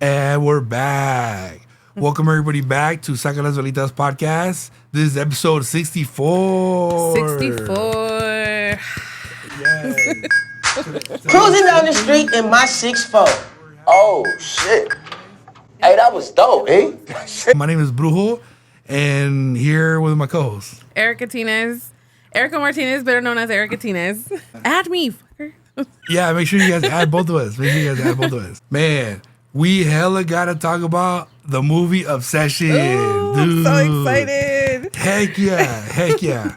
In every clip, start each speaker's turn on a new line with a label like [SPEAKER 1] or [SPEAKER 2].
[SPEAKER 1] And we're back. Welcome everybody back to Saca las Velitas podcast. This is episode 64.
[SPEAKER 2] 64.
[SPEAKER 1] Yes.
[SPEAKER 3] Cruising down the street in my 6'4".
[SPEAKER 4] Oh, shit. Hey, that was dope, eh?
[SPEAKER 1] My name is Brujo, and here with my co-host.
[SPEAKER 2] Erica Martinez, better known as Erica Tinez. Add me, fucker.
[SPEAKER 1] Yeah, make sure you guys add both of us. Man, we hella gotta talk about the movie Obsession.
[SPEAKER 2] Ooh,
[SPEAKER 1] Dude.
[SPEAKER 2] I'm so excited.
[SPEAKER 1] Heck yeah.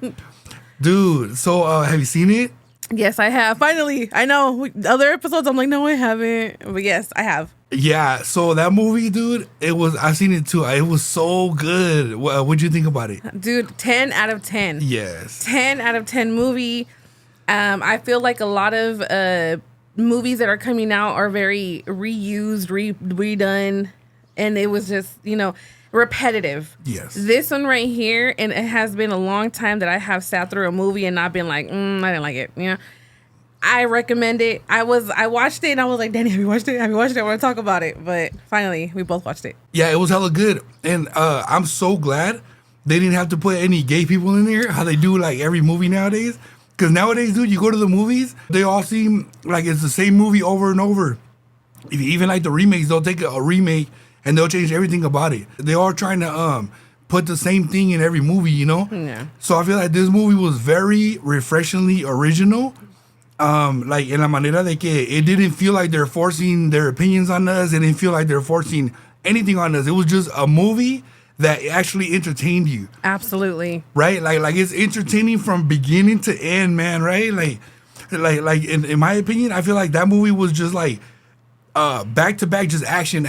[SPEAKER 1] Dude, so have you seen it?
[SPEAKER 2] Yes, I have. Finally. I know. Other episodes, I'm like, no, I haven't. But yes, I have.
[SPEAKER 1] Yeah, so that movie, dude, I've seen it too. It was so good. What'd you think about it?
[SPEAKER 2] Dude, 10 out of 10.
[SPEAKER 1] Yes.
[SPEAKER 2] 10 out of 10 movie. I feel like a lot of movies that are coming out are very reused, redone, and it was just, repetitive.
[SPEAKER 1] Yes.
[SPEAKER 2] This one right here, and it has been a long time that I have sat through a movie and not been like, I didn't like it. I recommend it. I watched it and I was like, Danny, have you watched it? I want to talk about it. But finally, we both watched it.
[SPEAKER 1] Yeah, it was hella good. And I'm so glad they didn't have to put any gay people in there, how they do like every movie nowadays. Because nowadays, dude, you go to the movies, they all seem like it's the same movie over and over. Even like the remakes, they'll take a remake and they'll change everything about it. They are trying to put the same thing in every movie,
[SPEAKER 2] Yeah.
[SPEAKER 1] So I feel like this movie was very refreshingly original. Like en la manera de que it didn't feel like they're forcing their opinions on us. It didn't feel like they're forcing anything on us. It was just a movie that actually entertained you.
[SPEAKER 2] Absolutely.
[SPEAKER 1] Right? Like it's entertaining from beginning to end, man, right? Like in my opinion, I feel like that movie was just like back to back, just action,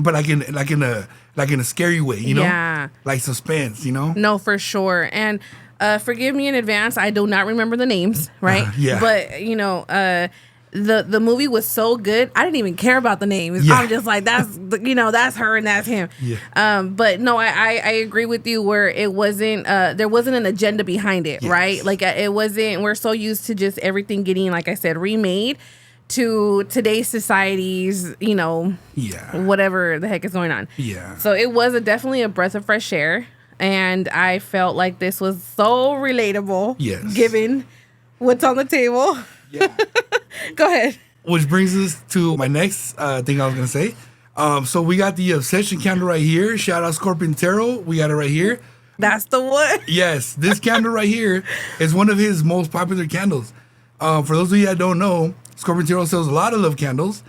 [SPEAKER 1] but like in a scary way,
[SPEAKER 2] Yeah.
[SPEAKER 1] Like suspense,
[SPEAKER 2] No, for sure. And forgive me in advance. I do not remember the names, right?
[SPEAKER 1] Yeah.
[SPEAKER 2] But the movie was so good. I didn't even care about the names.
[SPEAKER 1] Yeah.
[SPEAKER 2] I'm just like, that's her and that's him.
[SPEAKER 1] Yeah.
[SPEAKER 2] But no, I agree with you where it wasn't. There wasn't an agenda behind it,
[SPEAKER 1] Yes.
[SPEAKER 2] right? Like it wasn't. We're so used to just everything getting, like I said, remade to today's society's,
[SPEAKER 1] Yeah.
[SPEAKER 2] whatever the heck is going on.
[SPEAKER 1] Yeah.
[SPEAKER 2] So it was definitely a breath of fresh air. And I felt like this was so relatable.
[SPEAKER 1] Yes.
[SPEAKER 2] Given what's on the table.
[SPEAKER 1] Yeah.
[SPEAKER 2] Go ahead.
[SPEAKER 1] Which brings us to my next thing I was gonna say. So we got the Obsession candle right here. Shout out Scorpion Tarot. We got it right here.
[SPEAKER 2] That's the one.
[SPEAKER 1] Yes, this candle right here is one of his most popular candles. For those of you that don't know, Scorpion Tarot sells a lot of love candles.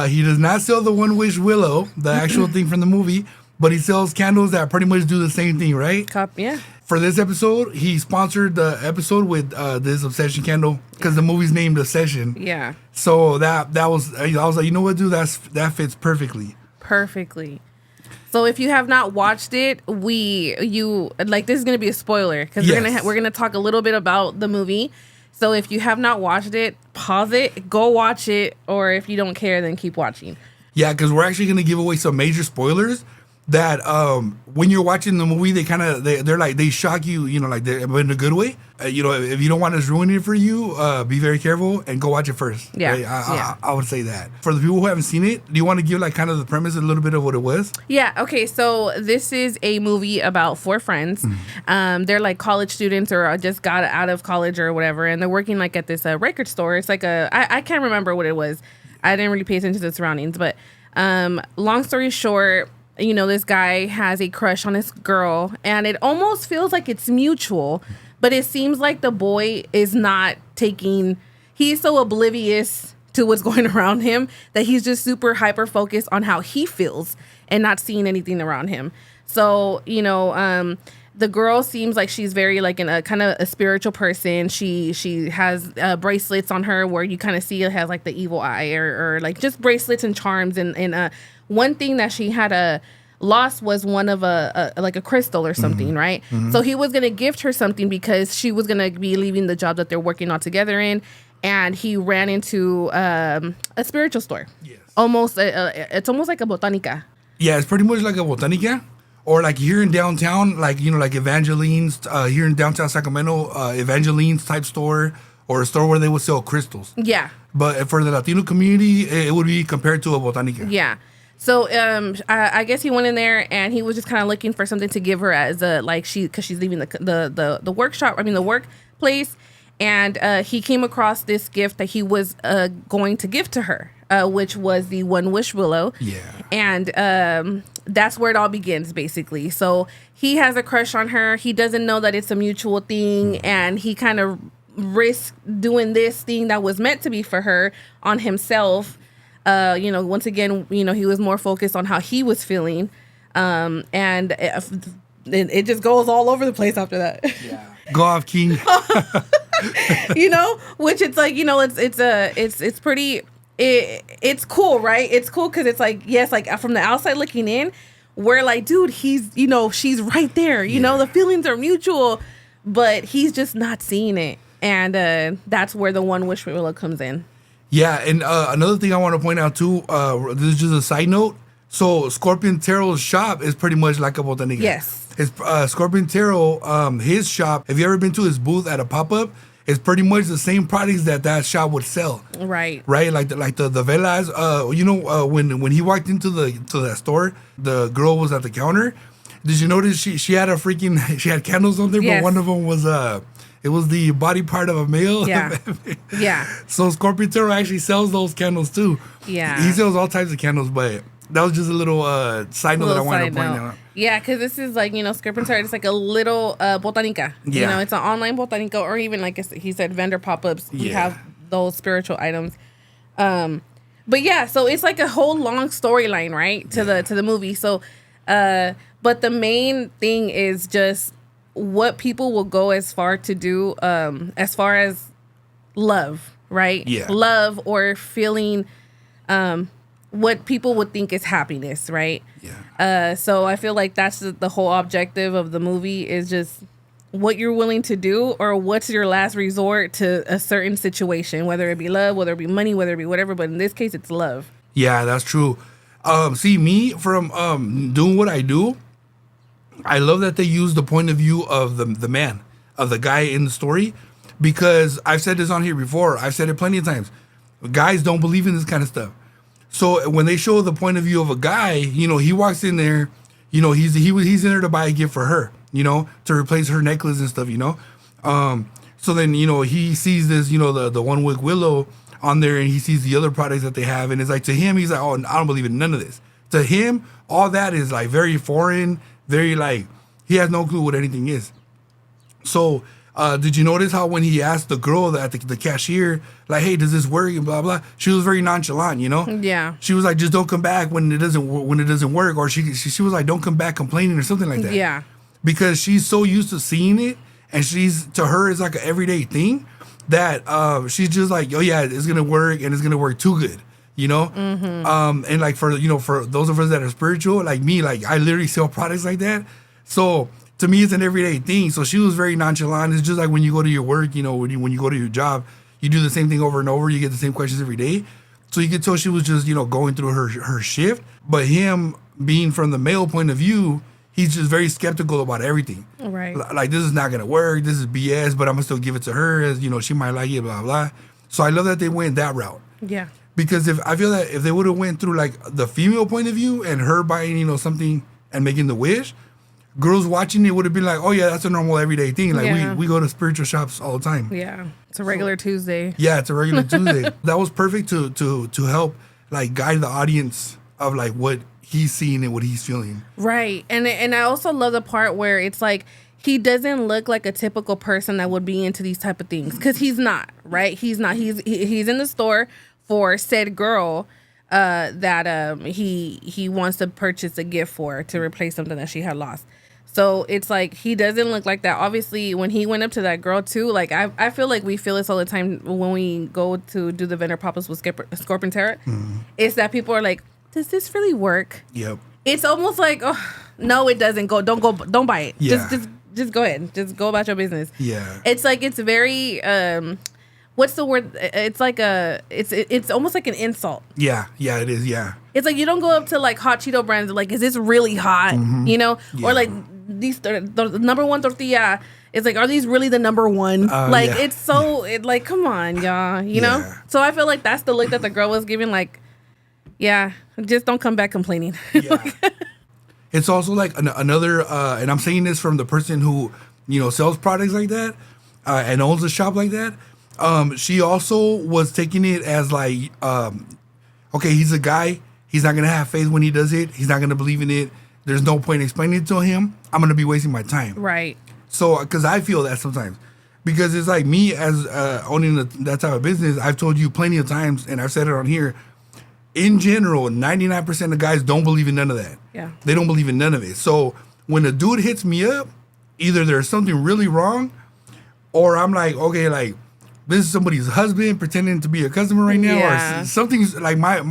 [SPEAKER 1] He does not sell the One Wish Willow, the actual thing from the movie, but he sells candles that pretty much do the same thing, right?
[SPEAKER 2] Yeah.
[SPEAKER 1] For this episode, he sponsored the episode with this Obsession candle because the movie's named Obsession.
[SPEAKER 2] Yeah.
[SPEAKER 1] So that was, I was like, you know what, dude, that fits perfectly.
[SPEAKER 2] Perfectly. So if you have not watched it, this is gonna be a spoiler because
[SPEAKER 1] Yes.
[SPEAKER 2] we're gonna talk a little bit about the movie. So if you have not watched it, pause it, go watch it, or if you don't care, then keep watching.
[SPEAKER 1] Yeah, because we're actually gonna give away some major spoilers that when you're watching the movie, they're like they shock you, like but in a good way. If you don't want us ruining it for you, be very careful and go watch it first.
[SPEAKER 2] Yeah,
[SPEAKER 1] right? I would say that. For the people who haven't seen it, do you want to give like kind of the premise, a little bit of what it was?
[SPEAKER 2] Yeah. Okay. So this is a movie about four friends. They're like college students or just got out of college or whatever, and they're working like at this record store. It's like I can't remember what it was. I didn't really pay attention to the surroundings, but long story short, this guy has a crush on this girl, and it almost feels like it's mutual, but it seems like the boy is not taking. He's so oblivious to what's going around him that he's just super hyper focused on how he feels and not seeing anything around him. So, the girl seems like she's very like in a kind of a spiritual person. She has bracelets on her where you kind of see it has like the evil eye or like just bracelets and charms. And one thing that she had lost was one of a crystal or something, right? Mm-hmm. So he was going to gift her something because she was going to be leaving the job that they're working on together in. And he ran into a spiritual store. Yes. It's almost like a botanica.
[SPEAKER 1] Yeah, it's pretty much like a botanica. Or like here in downtown, like Evangeline's, here in downtown Sacramento, Evangeline's type store, or a store where they would sell crystals.
[SPEAKER 2] Yeah.
[SPEAKER 1] But for the Latino community, it would be compared to a botanica.
[SPEAKER 2] Yeah. So I guess he went in there and he was just kind of looking for something to give her as a because she's leaving the workshop. I mean the workplace, and he came across this gift that he was going to give to her, which was the One Wish Willow.
[SPEAKER 1] Yeah.
[SPEAKER 2] And that's where it all begins, basically. So he has a crush on her. He doesn't know that it's a mutual thing, and he kind of risked doing this thing that was meant to be for her on himself. Once again, he was more focused on how he was feeling. And it just goes all over the place after that.
[SPEAKER 1] Yeah. Go off, King.
[SPEAKER 2] Which it's like, it's pretty, it's cool, right? It's cool because it's like, yes, like from the outside looking in, we're like, dude, he's, she's right there. The feelings are mutual, but he's just not seeing it. And that's where the One Wish Willow comes in.
[SPEAKER 1] Yeah, and another thing I want to point out too, this is just a side note. So Scorpion Taro's shop is pretty much like a botanica.
[SPEAKER 2] Yes.
[SPEAKER 1] His Scorpion Taro, his shop, have you ever been to his booth at a pop-up? It's pretty much the same products that shop would sell.
[SPEAKER 2] Right.
[SPEAKER 1] Right? Like the velas. When he walked into that store, the girl was at the counter. Did you notice she had she had candles on there,
[SPEAKER 2] yes.
[SPEAKER 1] But one of them was it was the body part of a male.
[SPEAKER 2] Yeah. Yeah.
[SPEAKER 1] So Scorpion Taro actually sells those candles too.
[SPEAKER 2] Yeah.
[SPEAKER 1] He sells all types of candles, but that was just a little side note that I wanted to point out.
[SPEAKER 2] Yeah, because this is like, Scorpion Taro, it's like a little botanica.
[SPEAKER 1] Yeah.
[SPEAKER 2] It's an online botanica, or even like he said, vendor pop-ups. We have those spiritual items. But yeah, so it's like a whole long storyline, right? To the movie. So but the main thing is just what people will go as far to do as far as love, right?
[SPEAKER 1] Yeah.
[SPEAKER 2] Love or feeling what people would think is happiness, right?
[SPEAKER 1] Yeah.
[SPEAKER 2] So I feel like that's the whole objective of the movie is just what you're willing to do, or what's your last resort to a certain situation, whether it be love, whether it be money, whether it be whatever. But in this case, it's love.
[SPEAKER 1] Yeah, that's true. See, me from doing what I do, I love that they use the point of view of the man, of the guy in the story, because I've said this on here before. I've said it plenty of times. Guys don't believe in this kind of stuff. So when they show the point of view of a guy, he walks in there, he's in there to buy a gift for her, to replace her necklace and stuff, So then, he sees this, the One Wish Willow on there, and he sees the other products that they have, and it's like, to him, he's like, oh, I don't believe in none of this. To him, all that is like very foreign, very like, he has no clue what anything is. So did you notice how when he asked the girl at the cashier, like, hey, does this work and blah blah, she was very nonchalant,
[SPEAKER 2] Yeah.
[SPEAKER 1] She was like, just don't come back when it doesn't work, or she was like, don't come back complaining or something like that.
[SPEAKER 2] Yeah.
[SPEAKER 1] Because she's so used to seeing it, and to her it's like an everyday thing that she's just like, oh yeah, it's gonna work, and it's gonna work too good.
[SPEAKER 2] Mm-hmm.
[SPEAKER 1] And like for those of us that are spiritual, like me, like I literally sell products like that. So to me, it's an everyday thing. So she was very nonchalant. It's just like when you go to your work, when you go to your job, you do the same thing over and over. You get the same questions every day. So you could tell she was just, going through her shift. But him being from the male point of view, he's just very skeptical about everything.
[SPEAKER 2] Right.
[SPEAKER 1] Like, this is not going to work. This is BS, but I'm going to still give it to her as, she might like it, blah, blah. So I love that they went that route.
[SPEAKER 2] Yeah.
[SPEAKER 1] Because I feel that if they would have went through like the female point of view and her buying, something and making the wish, girls watching it would have been like, oh yeah, that's a normal everyday thing. Like
[SPEAKER 2] Yeah.
[SPEAKER 1] we go to spiritual shops all the time.
[SPEAKER 2] Yeah. It's a regular Tuesday.
[SPEAKER 1] Yeah, it's a regular Tuesday. That was perfect to help like guide the audience of like what he's seeing and what he's feeling.
[SPEAKER 2] Right. And I also love the part where it's like he doesn't look like a typical person that would be into these type of things, because he's not, right? He's not. He's in the store for said girl that he wants to purchase a gift for, to replace something that she had lost. So it's like he doesn't look like that. Obviously, when he went up to that girl too, like I feel like we feel this all the time when we go to do the vendor pop-ups with Scorpion Tarot. Mm-hmm. It's that people are like, does this really work?
[SPEAKER 1] Yep.
[SPEAKER 2] It's almost like, oh no, it doesn't. Don't buy it.
[SPEAKER 1] Yeah.
[SPEAKER 2] Just go ahead. Just go about your business.
[SPEAKER 1] Yeah.
[SPEAKER 2] It's like, it's very what's the word? It's like it's almost like an insult.
[SPEAKER 1] Yeah, it is. Yeah.
[SPEAKER 2] It's like you don't go up to like hot Cheeto brands like, is this really hot?
[SPEAKER 1] Mm-hmm.
[SPEAKER 2] Yeah. Or like the number one tortilla. It's like, are these really the number one?
[SPEAKER 1] Yeah.
[SPEAKER 2] It's so like, come on, y'all. You know. So I feel like that's the look that the girl was giving. Like, Yeah, just don't come back complaining.
[SPEAKER 1] Yeah. It's also like another, and I'm saying this from the person who, sells products like that and owns a shop like that. She also was taking it as like, okay, he's a guy. He's not going to have faith when he does it. He's not going to believe in it. There's no point explaining it to him. I'm going to be wasting my time.
[SPEAKER 2] Right.
[SPEAKER 1] So, because I feel that sometimes. Because it's like me as owning that type of business, I've told you plenty of times, and I've said it on here, in general, 99% of guys don't believe in none of that.
[SPEAKER 2] Yeah.
[SPEAKER 1] They don't believe in none of it. So when a dude hits me up, either there's something really wrong, or I'm like, okay, like this is somebody's husband pretending to be a customer right now,
[SPEAKER 2] Yeah.
[SPEAKER 1] or something's like my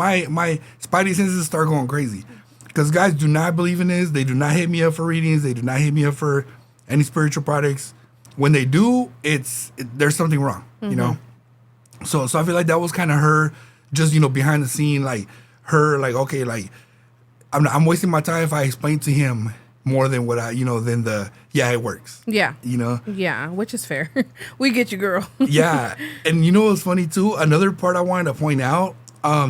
[SPEAKER 1] spidey senses start going crazy. Because guys do not believe in this. They do not hit me up for readings. They do not hit me up for any spiritual products. When they do, there's something wrong, you know? So I feel like that was kind of her, just, behind the scene, like her, like, okay, like I'm wasting my time if I explain to him more than what than it works.
[SPEAKER 2] Yeah.
[SPEAKER 1] Yeah,
[SPEAKER 2] which is fair. We get you, girl.
[SPEAKER 1] Yeah. And what's funny too? Another part I wanted to point out,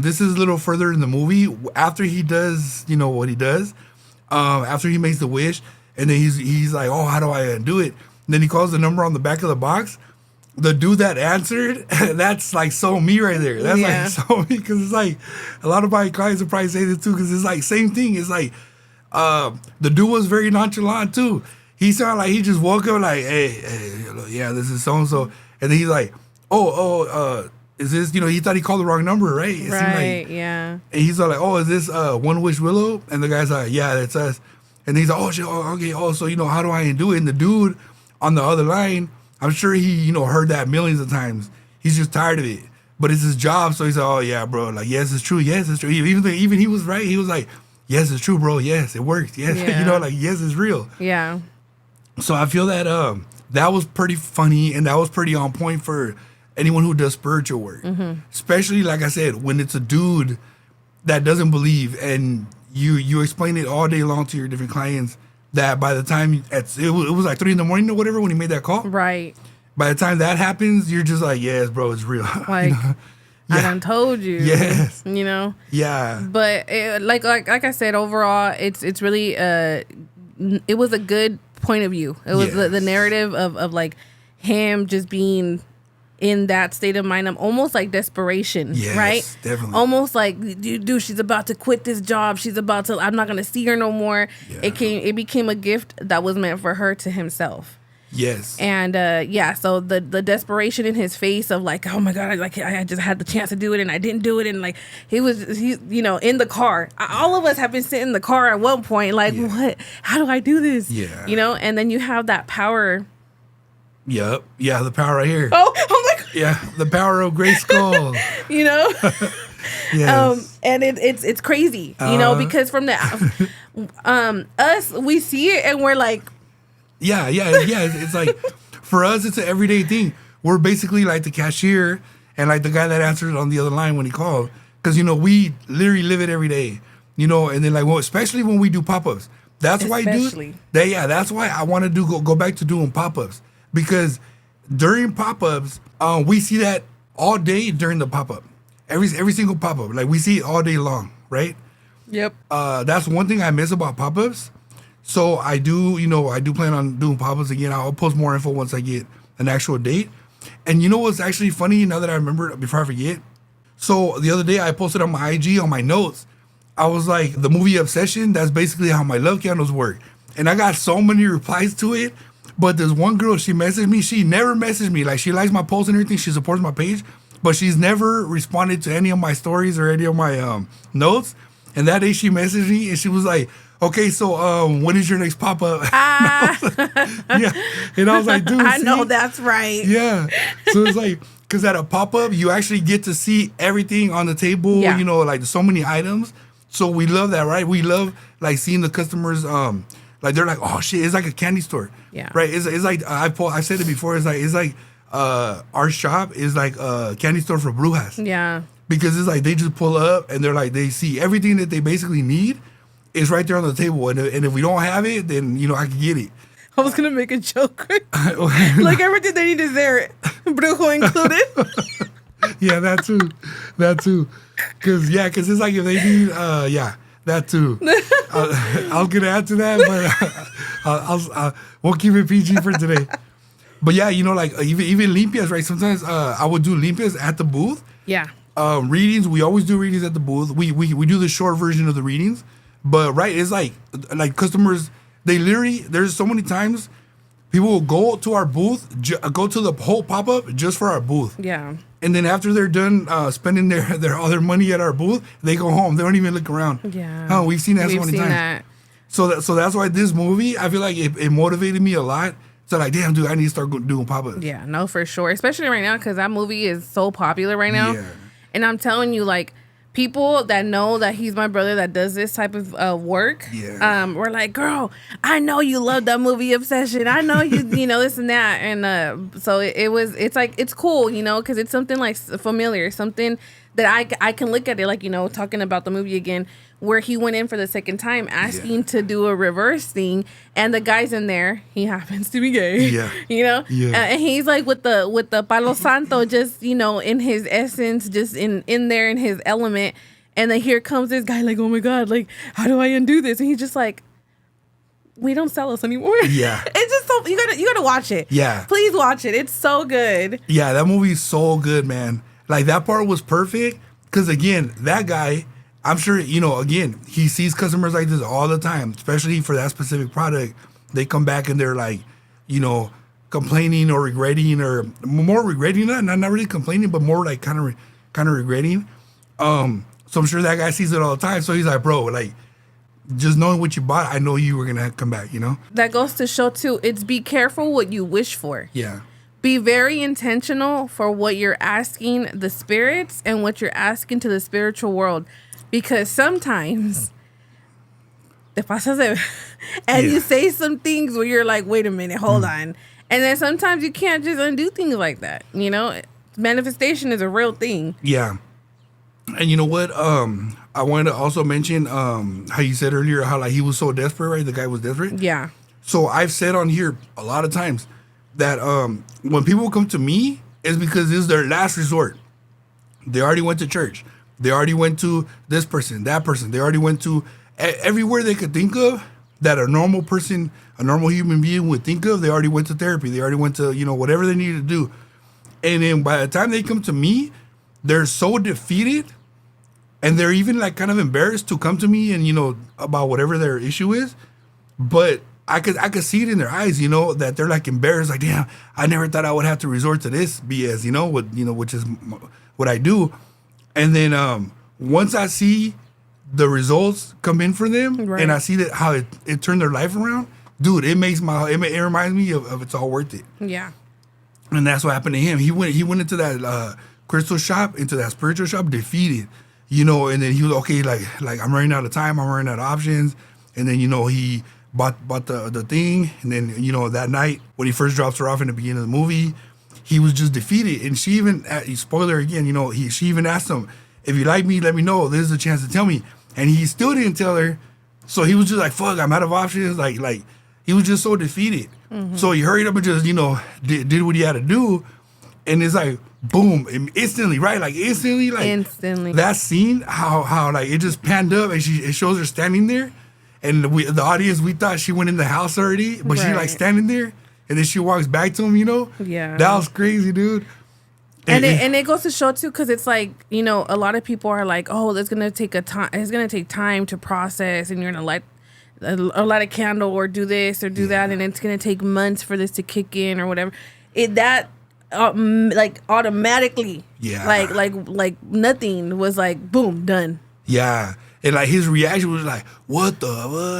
[SPEAKER 1] this is a little further in the movie. After he does, what he does, after he makes the wish, and then he's like, oh, how do I do it? And then he calls the number on the back of the box. The dude that answered, that's like so me right there. That's like so me, because it's like a lot of my clients will probably say this too, because it's like same thing. It's like the dude was very nonchalant too. He sounded like he just woke up like, hey, yeah, this is so and so, and then he's like, is this? He thought he called the wrong number, right? It
[SPEAKER 2] Right. Yeah.
[SPEAKER 1] And he's like, oh, is this One Wish Willow? And the guy's like, yeah, that's us. And he's like, oh shit, okay, so how do I do it? And the dude on the other line, I'm sure he, heard that millions of times. He's just tired of it. But it's his job, so he's like, oh yeah, bro, like, yes, it's true, yes, it's true. Even he was right. He was like, yes, it's true, bro. Yes, it works. Yes,
[SPEAKER 2] Yeah.
[SPEAKER 1] like, yes, it's real.
[SPEAKER 2] Yeah.
[SPEAKER 1] So I feel that that was pretty funny, and that was pretty on point for anyone who does spiritual work. Especially, like I said, when it's a dude that doesn't believe, and you explain it all day long to your different clients, that by the time it was like 3 a.m. or whatever when he made that call.
[SPEAKER 2] Right.
[SPEAKER 1] By the time that happens, you're just like, yes, bro, it's real.
[SPEAKER 2] Like, I done told you.
[SPEAKER 1] Yes.
[SPEAKER 2] Yeah.
[SPEAKER 1] Yeah.
[SPEAKER 2] But like I said, overall, it's really it was a good point of view. It was the narrative of like him just being in that state of mind. I'm almost like desperation,
[SPEAKER 1] Yes,
[SPEAKER 2] right?
[SPEAKER 1] definitely.
[SPEAKER 2] Almost like, dude, she's about to quit this job. I'm not gonna see her no more.
[SPEAKER 1] Yeah.
[SPEAKER 2] It became a gift that was meant for her to himself.
[SPEAKER 1] Yes.
[SPEAKER 2] And so the desperation in his face of like, oh my God, I just had the chance to do it and I didn't do it, and like he's in the car. All of us have been sitting in the car at one point, like, what? How do I do this?
[SPEAKER 1] Yeah.
[SPEAKER 2] And then you have that power.
[SPEAKER 1] Yep. Yeah, the power right here.
[SPEAKER 2] Oh my God.
[SPEAKER 1] Yeah, the power of Gray Skull. Yes.
[SPEAKER 2] And it's crazy, because from the us, we see it and we're like,
[SPEAKER 1] Yeah. It's like, for us, it's an everyday thing. We're basically like the cashier and like the guy that answered on the other line when he called. Because, we literally live it every day. And then like, especially when we do pop-ups. That's why,
[SPEAKER 2] Especially.
[SPEAKER 1] dude. That's why I want to go back to doing pop-ups. Because during pop-ups, we see that all day during the pop-up. Every single pop-up. Like, we see it all day long, right?
[SPEAKER 2] yep.
[SPEAKER 1] That's one thing I miss about pop-ups. So I do plan on doing pop-ups again. I'll post more info once I get an actual date. And what's actually funny, now that I remember, before I forget? So the other day I posted on my IG, on my notes, I was like, the movie Obsession, that's basically how my love candles work. And I got so many replies to it. But there's one girl, she messaged me. She never messaged me. Like, she likes my posts and everything. She supports my page. But she's never responded to any of my stories or any of my notes. And that day she messaged me and she was like, okay, so when is your next pop-up? Yeah. And I was like, dude,
[SPEAKER 2] I know
[SPEAKER 1] see?
[SPEAKER 2] that's right.
[SPEAKER 1] Yeah. So it's like, because at a pop-up, you actually get to see everything on the table,
[SPEAKER 2] Yeah.
[SPEAKER 1] like so many items. So we love that, right? We love like seeing the customers, like they're like, oh shit, it's like a candy store.
[SPEAKER 2] Yeah.
[SPEAKER 1] Right. It's like, I said it before, it's like our shop is like a candy store for Brujas.
[SPEAKER 2] Yeah.
[SPEAKER 1] Because it's like they just pull up and they're like, they see everything that they basically need is right there on the table. And if we don't have it, then, I can get it.
[SPEAKER 2] I was gonna make a joke. Like everything they need is there, brujo included.
[SPEAKER 1] Yeah, that too. That too. Cause it's like if they need, that too. I was gonna add to that, but we'll keep it PG for today. But yeah, like even limpias, right? Sometimes I would do limpias at the booth.
[SPEAKER 2] Yeah.
[SPEAKER 1] Readings, we always do readings at the booth. We do the short version of the readings, but right, it's like customers. They literally, there's so many times people will go to our booth, go to the whole pop up just for our booth.
[SPEAKER 2] Yeah.
[SPEAKER 1] And then after they're done spending all their money at our booth, they go home. They don't even look around.
[SPEAKER 2] Yeah.
[SPEAKER 1] Oh, we've seen that so many times.
[SPEAKER 2] That.
[SPEAKER 1] So that's why this movie, I feel like it motivated me a lot. So like, damn, dude, I need to start doing pop-ups.
[SPEAKER 2] Yeah, no, for sure. Especially right now, because that movie is so popular right now.
[SPEAKER 1] Yeah.
[SPEAKER 2] And I'm telling you, like, people that know that he's my brother that does this type of work, we're like, girl, I know you love that movie Obsession. I know you, this and that. And so it's like, it's cool, because it's something like familiar, something that I can look at it, like, talking about the movie again, where he went in for the second time asking to do a reverse thing, and the guy's in there, he happens to be gay.
[SPEAKER 1] Yeah.
[SPEAKER 2] And he's like with the Palo Santo, just in his essence, just in there in his element. And then here comes this guy like, oh my God, like, how do I undo this? And he's just like, we don't sell us anymore.
[SPEAKER 1] Yeah.
[SPEAKER 2] It's just so, you gotta watch it.
[SPEAKER 1] Yeah.
[SPEAKER 2] Please watch it. It's so good.
[SPEAKER 1] Yeah, that movie's so good, man. Like, that part was perfect. Because, again, that guy, I'm sure, again, he sees customers like this all the time, especially for that specific product. They come back and they're like, complaining or regretting, or more regretting, not really complaining, but more like kind of regretting. So I'm sure that guy sees it all the time. So he's like, bro, like, just knowing what you bought, I know you were going to come back,
[SPEAKER 2] That goes to show, too, it's be careful what you wish for.
[SPEAKER 1] Yeah.
[SPEAKER 2] Be very intentional for what you're asking the spirits and what you're asking to the spiritual world. Because sometimes te pasas and you say some things where you're like, wait a minute, hold on. And then sometimes you can't just undo things like that. Manifestation is a real thing.
[SPEAKER 1] Yeah. And you know what? I wanted to also mention how you said earlier how like he was so desperate, right? The guy was desperate.
[SPEAKER 2] Yeah.
[SPEAKER 1] So I've said on here a lot of times that when people come to me, it's because this is their last resort. They already went to church. They already went to this person, that person. They already went to everywhere they could think of that a normal person, a normal human being would think of. They already went to therapy. They already went to, whatever they needed to do. And then by the time they come to me, they're so defeated, and they're even like kind of embarrassed to come to me and, about whatever their issue is. But I could see it in their eyes, that they're like embarrassed, like, damn, I never thought I would have to resort to this BS, which is what I do. And then once I see the results come in for them,
[SPEAKER 2] right,
[SPEAKER 1] and I see that how it turned their life around, dude, it reminds me of it's all worth it.
[SPEAKER 2] Yeah.
[SPEAKER 1] And that's what happened to him. He went into that crystal shop, into that spiritual shop, defeated, and then he was okay, like I'm running out of time, I'm running out of options. And then, he bought the thing, and then that night when he first drops her off in the beginning of the movie, he was just defeated. And she even, spoiler again, she even asked him, if you like me, let me know. This is a chance to tell me. And he still didn't tell her. So he was just like, fuck, I'm out of options. Like he was just so defeated. Mm-hmm. So he hurried up and just, did what he had to do. And it's like, boom, instantly, right? Like instantly. That scene, how like it just panned up, and it shows her standing there. And the audience, we thought she went in the house already, but she like standing there. And then she walks back to him,
[SPEAKER 2] Yeah.
[SPEAKER 1] That was crazy, dude.
[SPEAKER 2] And it goes to show, too, because it's like, a lot of people are like, oh, it's going to take time to process, and you're going to light a candle or do this or do that, and it's going to take months for this to kick in or whatever. Like automatically, like nothing was like, boom, done.
[SPEAKER 1] Yeah. And like his reaction was like, what the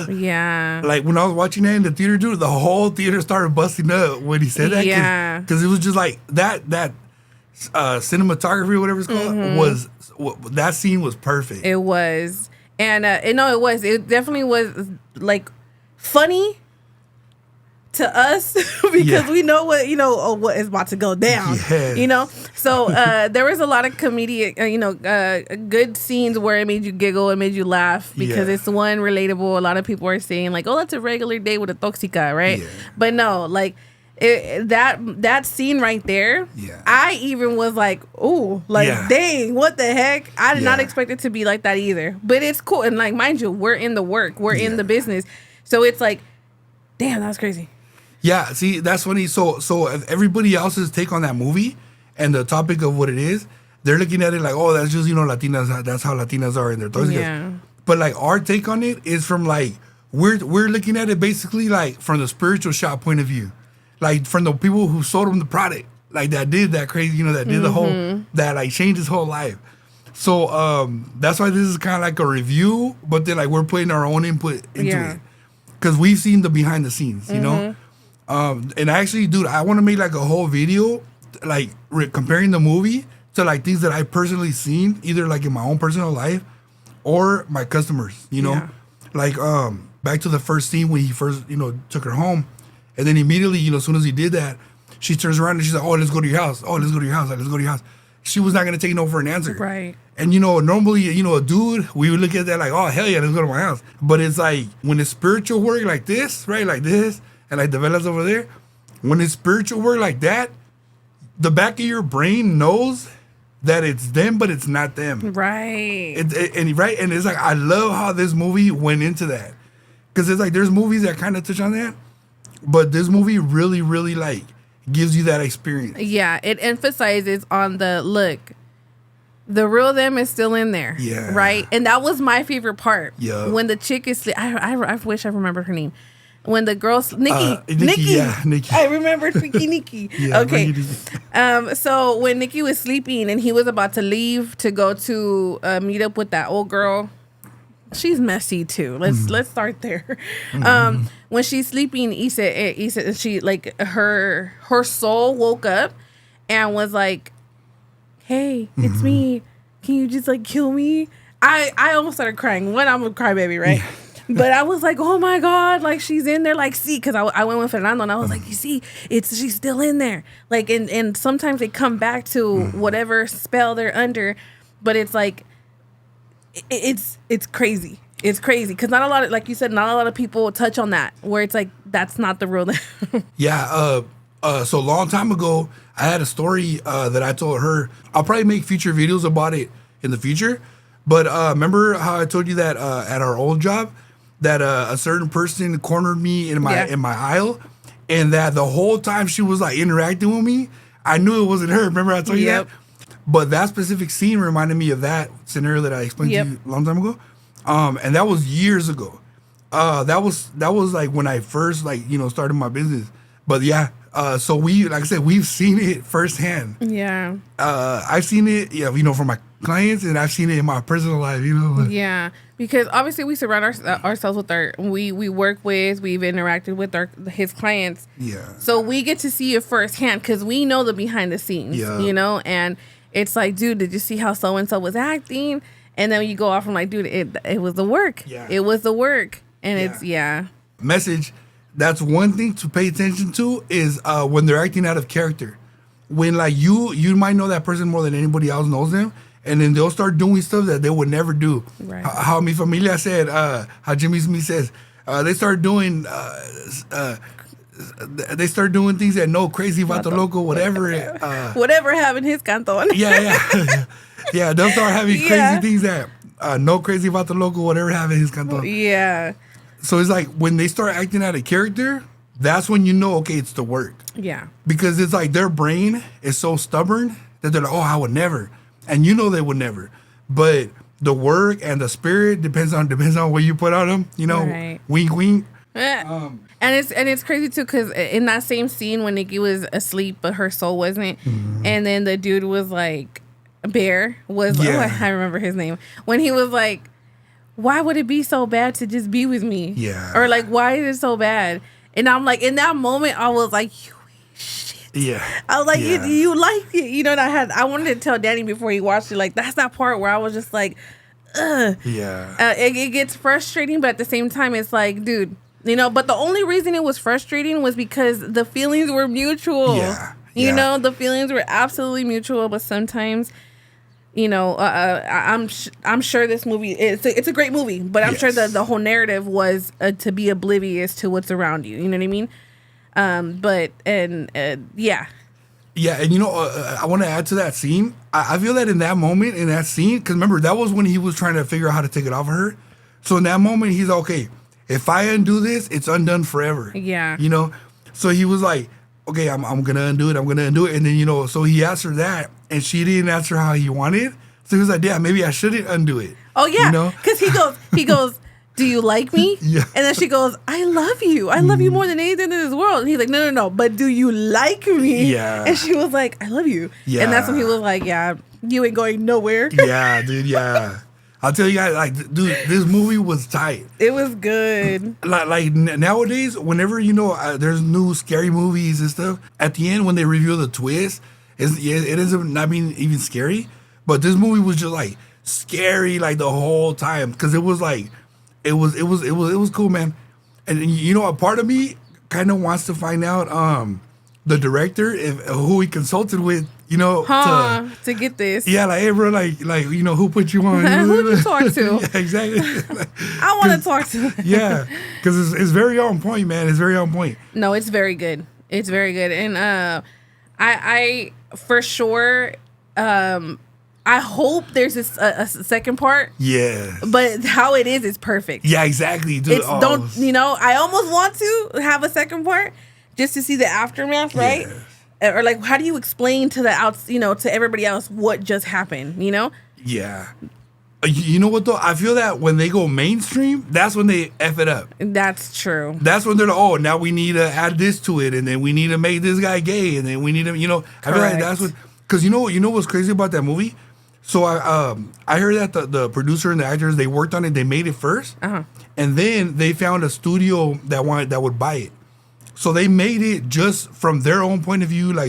[SPEAKER 1] fuck?
[SPEAKER 2] Yeah.
[SPEAKER 1] Like when I was watching that in the theater, dude, the whole theater started busting up when he said that.
[SPEAKER 2] Yeah.
[SPEAKER 1] Because it was just like that cinematography or whatever it's called that scene was perfect.
[SPEAKER 2] It was. And it definitely was like funny to us because we know what is about to go down.
[SPEAKER 1] Yes.
[SPEAKER 2] So there was a lot of comedic good scenes where it made you giggle, it made you laugh, because it's one relatable. A lot of people are saying like, oh, that's a regular day with a toxica, right? But no, like that scene right there,
[SPEAKER 1] Yeah.
[SPEAKER 2] I even was like, "Ooh, like
[SPEAKER 1] Yeah.
[SPEAKER 2] dang, what the heck?" I did not
[SPEAKER 1] Yeah.
[SPEAKER 2] expect it to be like that either. But it's cool, and like mind you, we're in the work, we're in
[SPEAKER 1] Yeah.
[SPEAKER 2] the business, so it's like, damn, that was crazy.
[SPEAKER 1] Yeah, see, that's funny. So if everybody else's take on that movie and the topic of what it is, they're looking at it like, oh, that's just, Latinas. That's how Latinas are in their tóxicas.
[SPEAKER 2] Yeah.
[SPEAKER 1] But like our take on it is from like we're looking at it basically like from the spiritual shop point of view, like from the people who sold him the product, like that did that crazy, that did the whole that like changed his whole life. So that's why this is kind of like a review, but then like we're putting our own input into
[SPEAKER 2] Yeah.
[SPEAKER 1] it because we've seen the behind the scenes, you know. And actually, dude, I want to make like a whole video, like comparing the movie to like things that I personally seen, either like in my own personal life or my customers,
[SPEAKER 2] Yeah.
[SPEAKER 1] Like back to the first scene when he first, took her home, and then immediately, as soon as he did that, she turns around and she's like, "Oh, let's go to your house. Oh, let's go to your house. Like, let's go to your house." She was not gonna take no for an answer,
[SPEAKER 2] Right.
[SPEAKER 1] And normally, a dude, we would look at that like, "Oh, hell yeah, let's go to my house." But it's like when it's spiritual work like this, right, like this. And like develops over there, when it's spiritual work like that, the back of your brain knows that it's them, but it's not them.
[SPEAKER 2] Right.
[SPEAKER 1] And it's like I love how this movie went into that, because it's like there's movies that kind of touch on that, but this movie really, really like gives you that experience.
[SPEAKER 2] Yeah, it emphasizes on the look. The real them is still in there.
[SPEAKER 1] Yeah.
[SPEAKER 2] Right? And that was my favorite part.
[SPEAKER 1] Yeah.
[SPEAKER 2] When the chick is I wish I remembered her name. When the girls Nikki.
[SPEAKER 1] Yeah, Nikki.
[SPEAKER 2] I remembered freaking Nikki.
[SPEAKER 1] Yeah,
[SPEAKER 2] okay.
[SPEAKER 1] Nikki.
[SPEAKER 2] So when Nikki was sleeping and he was about to leave to go to meet up with that old girl, she's messy too. Let's start there. When she's sleeping, Issa, she like her soul woke up and was like, "Hey, it's me. Can you just like kill me?" I almost started crying. I'm a crybaby, right? But I was like, oh my God, like she's in there, like, see, because I went with Fernando and I was like, you see, she's still in there. Like, and sometimes they come back to whatever spell they're under, but it's like, it's crazy. It's crazy. Because not a lot of, like you said, not a lot of people touch on that, where it's like, that's not the real them.
[SPEAKER 1] Yeah, so a long time ago, I had a story that I told her. I'll probably make future videos about it in the future. But remember how I told you that at our old job, that a certain person cornered me in my aisle, and that the whole time she was like interacting with me, I knew it wasn't her. Remember I told you that? But that specific scene reminded me of that scenario that I explained to you a long time ago. And that was years ago. That was like when I first started my business. But yeah, so like I said, we've seen it firsthand.
[SPEAKER 2] Yeah.
[SPEAKER 1] I've seen it, from my clients, and I've seen it in my personal life,
[SPEAKER 2] Yeah, because obviously we surround ourselves with we work with, we've interacted with his clients.
[SPEAKER 1] Yeah.
[SPEAKER 2] So we get to see it firsthand because we know the behind the scenes, and it's like, dude, did you see how so-and-so was acting? And then you go off and like, dude, it was the work.
[SPEAKER 1] Yeah.
[SPEAKER 2] It was the work. And
[SPEAKER 1] Yeah. Message, that's one thing to pay attention to is when they're acting out of character. When like you might know that person more than anybody else knows them, and then they'll start doing stuff that they would never do.
[SPEAKER 2] Right.
[SPEAKER 1] How mi familia said, how Jimmy Smith says, they start doing things that no crazy vato loco, whatever.
[SPEAKER 2] Whatever having his canton.
[SPEAKER 1] Yeah. Yeah, they'll start having crazy things that no crazy vato loco, whatever having his canton.
[SPEAKER 2] Yeah.
[SPEAKER 1] So it's like when they start acting out of character, that's when you know, okay, it's the work.
[SPEAKER 2] Yeah.
[SPEAKER 1] Because it's like their brain is so stubborn that they're like, oh, I would never. And you know they would never. But the work and the spirit depends on what you put on them.
[SPEAKER 2] Right.
[SPEAKER 1] Wink, wink.
[SPEAKER 2] And it's crazy too because in that same scene when Nikki was asleep but her soul wasn't, and then the dude was like, Bear was like, I remember his name, when he was like, why would it be so bad to just be with me?
[SPEAKER 1] Yeah.
[SPEAKER 2] Or like, why is it so bad? And I'm like, in that moment, I was like, you shit.
[SPEAKER 1] Yeah.
[SPEAKER 2] I was like, you liked it. And I wanted to tell Danny before he watched it, like, that's that part where I was just like, ugh.
[SPEAKER 1] Yeah.
[SPEAKER 2] It gets frustrating, but at the same time, it's like, dude, but the only reason it was frustrating was because the feelings were mutual.
[SPEAKER 1] Yeah.
[SPEAKER 2] The feelings were absolutely mutual, but sometimes, I'm sure this movie it's a great movie, but I'm sure that the whole narrative was to be oblivious to what's around you. You know what I mean? But yeah.
[SPEAKER 1] Yeah, and I want to add to that scene. I feel that in that moment, in that scene, because remember, that was when he was trying to figure out how to take it off of her. So in that moment, he's okay. If I undo this, it's undone forever.
[SPEAKER 2] Yeah.
[SPEAKER 1] So he was like, okay, I'm going to undo it. I'm going to undo it. And then, so he asked her that, and she didn't answer how he wanted. So he was like, yeah, maybe I shouldn't undo it.
[SPEAKER 2] Oh, yeah. Because he goes, do you like me?
[SPEAKER 1] Yeah.
[SPEAKER 2] And then she goes, I love you. I love you more than anything in this world. And he's like, no. But do you like me?
[SPEAKER 1] Yeah.
[SPEAKER 2] And she was like, I love you.
[SPEAKER 1] Yeah.
[SPEAKER 2] And that's when he was like, yeah, you ain't going nowhere.
[SPEAKER 1] Yeah, dude, yeah. I'll tell you guys, dude, this movie was tight.
[SPEAKER 2] It was good.
[SPEAKER 1] Nowadays, whenever, there's new scary movies and stuff, at the end, when they reveal the twist, it ends up not being even scary. But this movie was just, scary, the whole time. Because it was, it was cool, man. And a part of me kind of wants to find out the director who he consulted with,
[SPEAKER 2] to get this.
[SPEAKER 1] Yeah, hey bro, who put you on?
[SPEAKER 2] Who did you talk to?
[SPEAKER 1] Yeah, exactly.
[SPEAKER 2] I want to talk to.
[SPEAKER 1] Yeah, because it's very on point, man. It's very on point.
[SPEAKER 2] No, it's very good. It's very good, and I for sure. I hope there's a second part.
[SPEAKER 1] Yeah.
[SPEAKER 2] But how it is perfect.
[SPEAKER 1] Yeah, exactly, dude.
[SPEAKER 2] I almost want to have a second part just to see the aftermath, right? Yeah. Or how do you explain to to everybody else what just happened,
[SPEAKER 1] Yeah. You know what though? I feel that when they go mainstream, that's when they F it up.
[SPEAKER 2] That's true.
[SPEAKER 1] That's when they're like, now we need to add this to it, and then we need to make this guy gay, and then we need to, I feel like that's what, because you know what's crazy about that movie? So I heard that the producer and the actors, they worked on it, they made it first, and then they found a studio that would buy it. So they made it just from their own point of view, and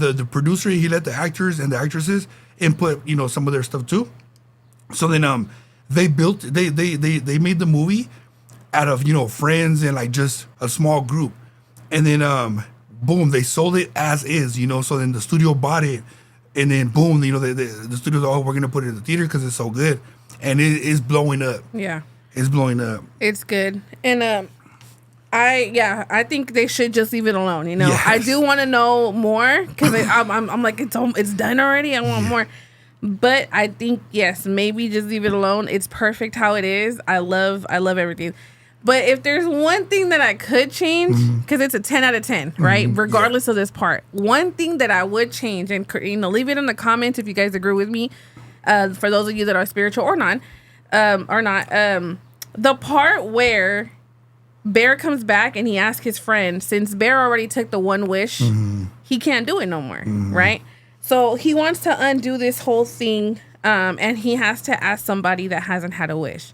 [SPEAKER 1] the producer, he let the actors and the actresses input, some of their stuff too. So then they made the movie out of friends and just a small group, and then boom, they sold it as is, So then the studio bought it. And then boom, the studio's we're gonna put it in the theater because it's so good, and it is blowing up.
[SPEAKER 2] Yeah,
[SPEAKER 1] it's blowing up.
[SPEAKER 2] It's good, and I think they should just leave it alone.
[SPEAKER 1] Yes.
[SPEAKER 2] I do want to know more because I'm like it's done already. I want more, but I think yes, maybe just leave it alone. It's perfect how it is. I love everything. But if there's one thing that I could change, because it's a 10 out of 10, right? Regardless of this part, one thing that I would change, and leave it in the comments if you guys agree with me. For those of you that are spiritual or not, the part where Bear comes back and he asks his friend, since Bear already took the one wish, he can't do it no more, right? So he wants to undo this whole thing. And he has to ask somebody that hasn't had a wish.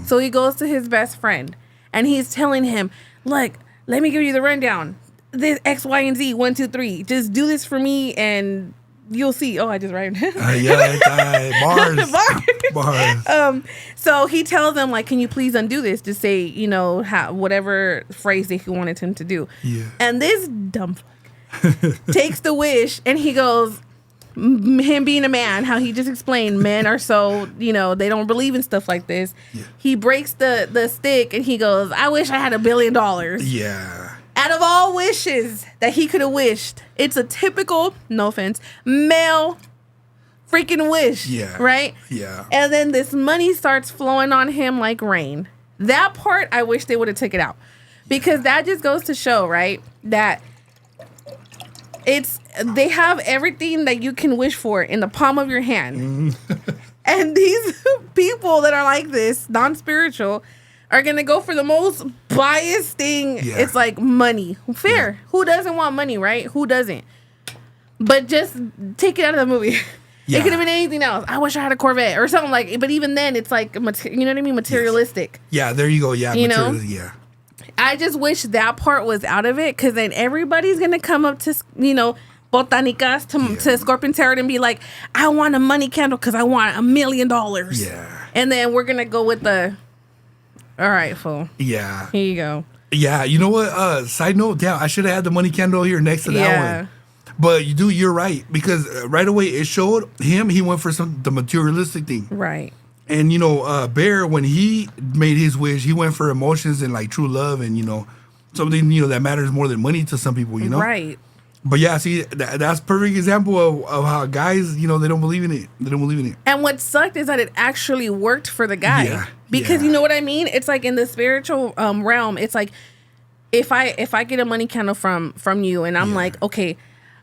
[SPEAKER 2] So he goes to his best friend. And he's telling him, look, let me give you the rundown. This X, Y, and Z, 1, 2, 3. Just do this for me and you'll see. Oh, I just write. Bars. So he tells them, can you please undo this? To say, whatever phrase that he wanted him to do.
[SPEAKER 1] Yeah.
[SPEAKER 2] And this dumb fuck takes the wish and he goes, him being a man, how he just explained men are so, they don't believe in stuff like this. Yeah. He breaks the stick and he goes, I wish I had $1 billion.
[SPEAKER 1] Yeah.
[SPEAKER 2] Out of all wishes that he could have wished, it's a typical, no offense, male freaking wish.
[SPEAKER 1] Yeah.
[SPEAKER 2] Right?
[SPEAKER 1] Yeah.
[SPEAKER 2] And then this money starts flowing on him like rain. That part, I wish they would have taken out. Because that just goes to show, right, that they have everything that you can wish for in the palm of your hand. And these people that are like this, non-spiritual, are going to go for the most biased thing. Yeah. It's like money. Fair. Yeah. Who doesn't want money, right? Who doesn't? But just take it out of the movie. Yeah. It could have been anything else. I wish I had a Corvette or something like. But even then, it's like, you know what I mean? Materialistic.
[SPEAKER 1] Yeah, there you go. Yeah,
[SPEAKER 2] Yeah. I just wish that part was out of it, because then everybody's going to come up to, botanicas to Scorpion Tarot and be like, I want a money candle because I want $1 million.
[SPEAKER 1] Yeah.
[SPEAKER 2] And then we're going to go with all right, fool.
[SPEAKER 1] Yeah.
[SPEAKER 2] Here you go.
[SPEAKER 1] Yeah, you know what? Side note, I should have had the money candle here next to that one. But you're right, because right away it showed him, he went for the materialistic thing.
[SPEAKER 2] Right.
[SPEAKER 1] And, Bear, when he made his wish, he went for emotions and, true love and, something, you know, that matters more than money to some people, you know?
[SPEAKER 2] Right.
[SPEAKER 1] But yeah, see, that's perfect example of how guys, you know, they don't believe in it. They don't believe in it.
[SPEAKER 2] And what sucked is that it actually worked for the guy.
[SPEAKER 1] Yeah,
[SPEAKER 2] Because
[SPEAKER 1] yeah.
[SPEAKER 2] you know what I mean? It's like in the spiritual realm, it's like if I get a money candle from you and I'm like, okay,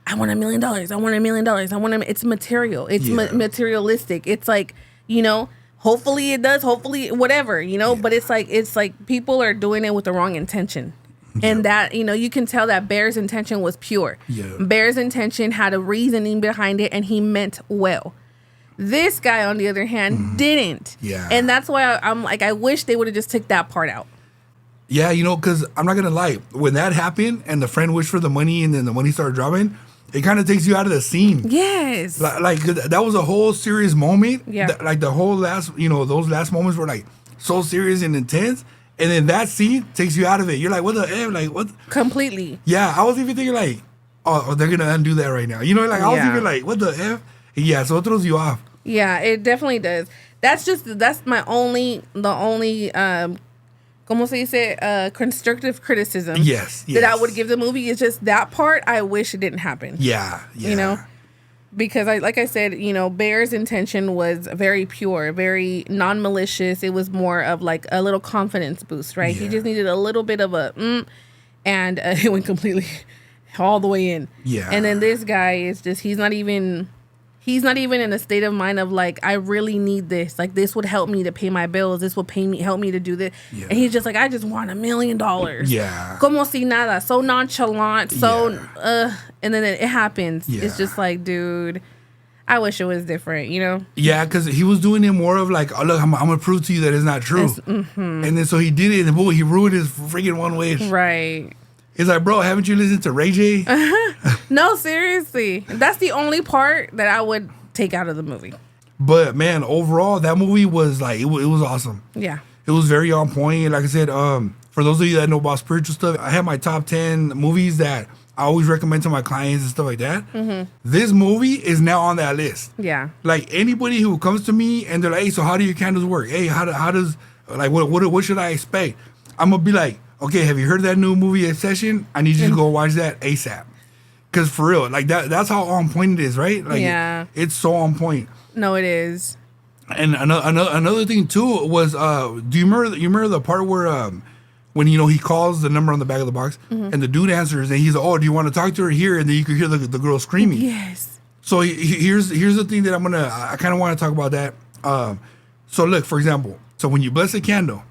[SPEAKER 2] I want $1 million. I want $1 million. It's material. It's materialistic. It's like, you know, hopefully it does, hopefully whatever, you know, but it's like people are doing it with the wrong intention. And that, you know, you can tell that Bear's intention was pure.
[SPEAKER 1] Yeah.
[SPEAKER 2] Bear's intention had a reasoning behind it and he meant well. This guy, on the other hand, didn't.
[SPEAKER 1] Yeah.
[SPEAKER 2] And that's why I'm like, I wish they would have just took that part out.
[SPEAKER 1] Yeah, you know, because I'm not going to lie. When that happened and the friend wished for the money and then the money started dropping, it kind of takes you out of the scene.
[SPEAKER 2] Yes.
[SPEAKER 1] Like that was a whole serious moment.
[SPEAKER 2] Yeah.
[SPEAKER 1] Like the whole last, you know, those last moments were like so serious and intense. And then that scene takes you out of it. You're like, what the F? Like, what?
[SPEAKER 2] Completely.
[SPEAKER 1] Yeah, I was even thinking like, oh, they're going to undo that right now. You know, like I was
[SPEAKER 2] Yeah.
[SPEAKER 1] even like, what the F? Yeah, so it throws you off.
[SPEAKER 2] Yeah, it definitely does. That's the only como se dice, constructive criticism.
[SPEAKER 1] Yes,
[SPEAKER 2] That I
[SPEAKER 1] yes.
[SPEAKER 2] would give the movie is just that part. I wish it didn't happen.
[SPEAKER 1] Yeah.
[SPEAKER 2] You know, because like I said, you know, Bear's intention was very pure, very non-malicious. It was more of like a little confidence boost, right? He
[SPEAKER 1] Yeah.
[SPEAKER 2] just needed a little bit of a and it went completely all the way in.
[SPEAKER 1] Yeah.
[SPEAKER 2] And then this guy is just he's not even in a state of mind of like, I really need this. Like, this would help me to pay my bills. This will help me to do this.
[SPEAKER 1] Yeah.
[SPEAKER 2] And he's just like, I just want $1 million.
[SPEAKER 1] Yeah.
[SPEAKER 2] Como si nada. So nonchalant. So, and then it happens.
[SPEAKER 1] Yeah.
[SPEAKER 2] It's just like, dude, I wish it was different, you know?
[SPEAKER 1] Yeah, because he was doing it more of like, oh, look, I'm going to prove to you that it's not true. And then so he did it, and boy, he ruined his freaking one wish.
[SPEAKER 2] Right.
[SPEAKER 1] It's like, bro, haven't you listened to Ray J?
[SPEAKER 2] No, seriously. That's the only part that I would take out of the movie.
[SPEAKER 1] But man, overall, that movie was like, it was awesome.
[SPEAKER 2] Yeah.
[SPEAKER 1] It was very on point. Like I said, for those of you that know about spiritual stuff, I have my top 10 movies that I always recommend to my clients and stuff like that. This movie is now on that list.
[SPEAKER 2] Yeah.
[SPEAKER 1] Like anybody who comes to me and they're like, hey, so how do your candles work? Hey, how does, like, what should I expect? I'm going to be like, okay, have you heard of that new movie Obsession? I need you to go watch that ASAP. Because for real, like that's how on point it is, right? Like,
[SPEAKER 2] Yeah.
[SPEAKER 1] it's so on point.
[SPEAKER 2] No, it is.
[SPEAKER 1] And another thing too was, do you remember the part where when you know he calls the number on the back of the box and the dude answers and he's like, oh, do you want to talk to her here? And then you can hear the girl screaming.
[SPEAKER 2] Yes.
[SPEAKER 1] So here's the thing that I kind of want to talk about that. So look, for example, so when you bless a candle,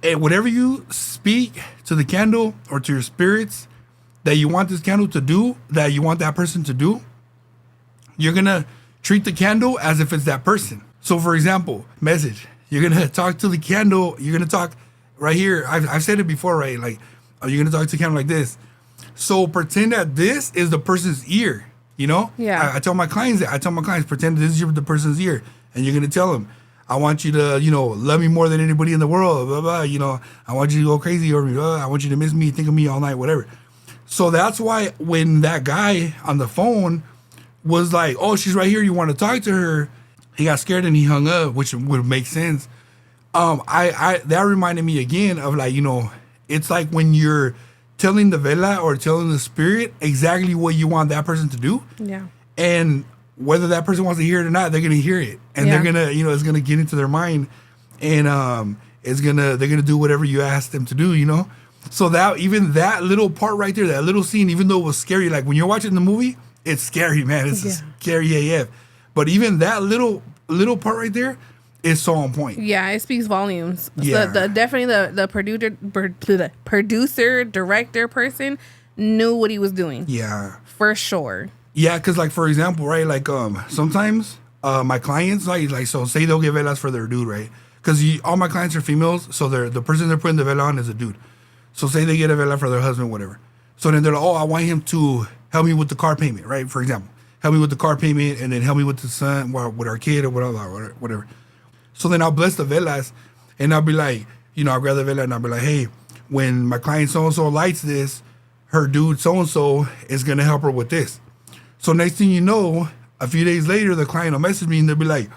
[SPEAKER 1] and whatever you speak to the candle or to your spirits that you want this candle to do, that you want that person to do, you're gonna treat the candle as if it's that person. So for example, message, you're gonna talk to the candle, you're gonna talk right here. I've said it before, right? Like, you're gonna talk to the candle like this. So pretend that this is the person's ear, you know?
[SPEAKER 2] Yeah.
[SPEAKER 1] I tell my clients that. I tell my clients, pretend this is the person's ear. And you're gonna tell them, I want you to, you know, love me more than anybody in the world, blah, blah, you know. I want you to go crazy over me. I want you to miss me, think of me all night, whatever. So that's why when that guy on the phone was like, oh, she's right here, you want to talk to her, he got scared and he hung up, which would make sense. I that reminded me again of like, you know, it's like when you're telling the vela or telling the spirit exactly what you want that person to do.
[SPEAKER 2] Yeah.
[SPEAKER 1] And whether that person wants to hear it or not, they're gonna hear it, and
[SPEAKER 2] Yeah.
[SPEAKER 1] they're gonna, you know, it's gonna get into their mind, and they're gonna do whatever you ask them to do, you know. So that even that little part right there, that little scene, even though it was scary, like when you're watching the movie, it's scary, man. It's scary AF. But even that little part right there is so on point.
[SPEAKER 2] Yeah, it speaks volumes.
[SPEAKER 1] Yeah.
[SPEAKER 2] Definitely the producer, director person knew what he was doing.
[SPEAKER 1] Yeah.
[SPEAKER 2] For sure.
[SPEAKER 1] Yeah, because like for example, right, like sometimes my clients like so say they'll get velas for their dude, right? Because all my clients are females, so the person they're putting the vela on is a dude. So say they get a vela for their husband, whatever. So then they're like, oh, I want him to help me with the car payment, right? For example, help me with the car payment, and then help me with the son, with our kid, or whatever. So then I'll bless the velas, and I'll be like, you know, I'll grab the vela and I'll be like, hey, when my client so and so lights this, her dude so and so is gonna help her with this. So next thing you know, a few days later, the client will message me and they'll be like,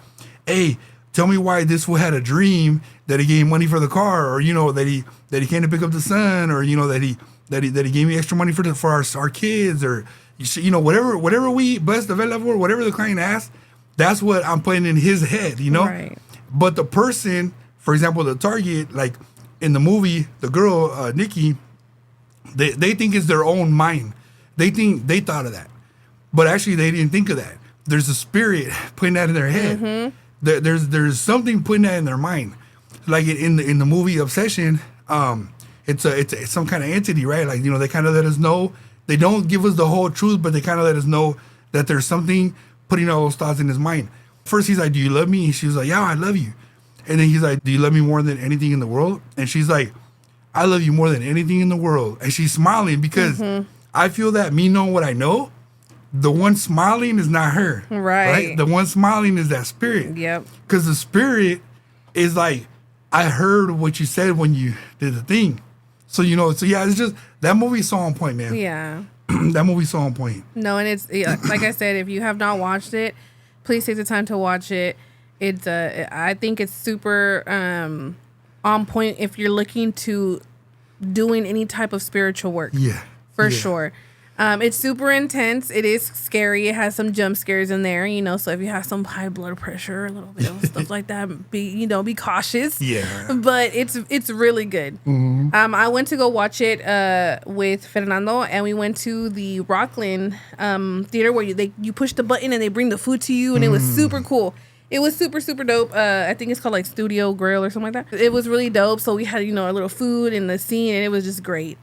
[SPEAKER 1] hey, tell me why this fool had a dream that he gave money for the car, or that he came to pick up the son, or that he gave me extra money for our kids, or whatever we best develop for, whatever the client asks, that's what I'm putting in his head,
[SPEAKER 2] Right.
[SPEAKER 1] But the person, for example, the target, like in the movie, the girl, Nikki, they think it's their own mind. They think they thought of that, but actually they didn't think of that. There's a spirit putting that in their head. There's something putting that in their mind. Like in the movie Obsession, it's some kind of entity, right? Like they kind of let us know. They don't give us the whole truth, but they kind of let us know that there's something putting all those thoughts in his mind. First, he's like, "Do you love me?" And she's like, "Yeah, I love you." And then he's like, "Do you love me more than anything in the world?" And she's like, "I love you more than anything in the world." And she's smiling because I feel that me knowing what I know, the one smiling is not her.
[SPEAKER 2] Right.
[SPEAKER 1] The one smiling is that spirit.
[SPEAKER 2] Yep.
[SPEAKER 1] Because the spirit is like, I heard what you said when you did the thing. So, it's just, that movie's so on point, man.
[SPEAKER 2] Yeah.
[SPEAKER 1] That movie's so on point.
[SPEAKER 2] No, and it's like I said, if you have not watched it, please take the time to watch it. It's I think it's super on point if you're looking to doing any type of spiritual work.
[SPEAKER 1] Yeah.
[SPEAKER 2] For sure. It's super intense. It is scary. It has some jump scares in there, so if you have some high blood pressure, a little bit of stuff like that, be cautious.
[SPEAKER 1] Yeah.
[SPEAKER 2] But it's really good. I went to go watch it with Fernando, and we went to the Rockland theater where you push the button and they bring the food to you, and it was super cool. It was super, super dope. I think it's called like Studio Grill or something like that. It was really dope. So we had, our little food in the scene, and it was just great.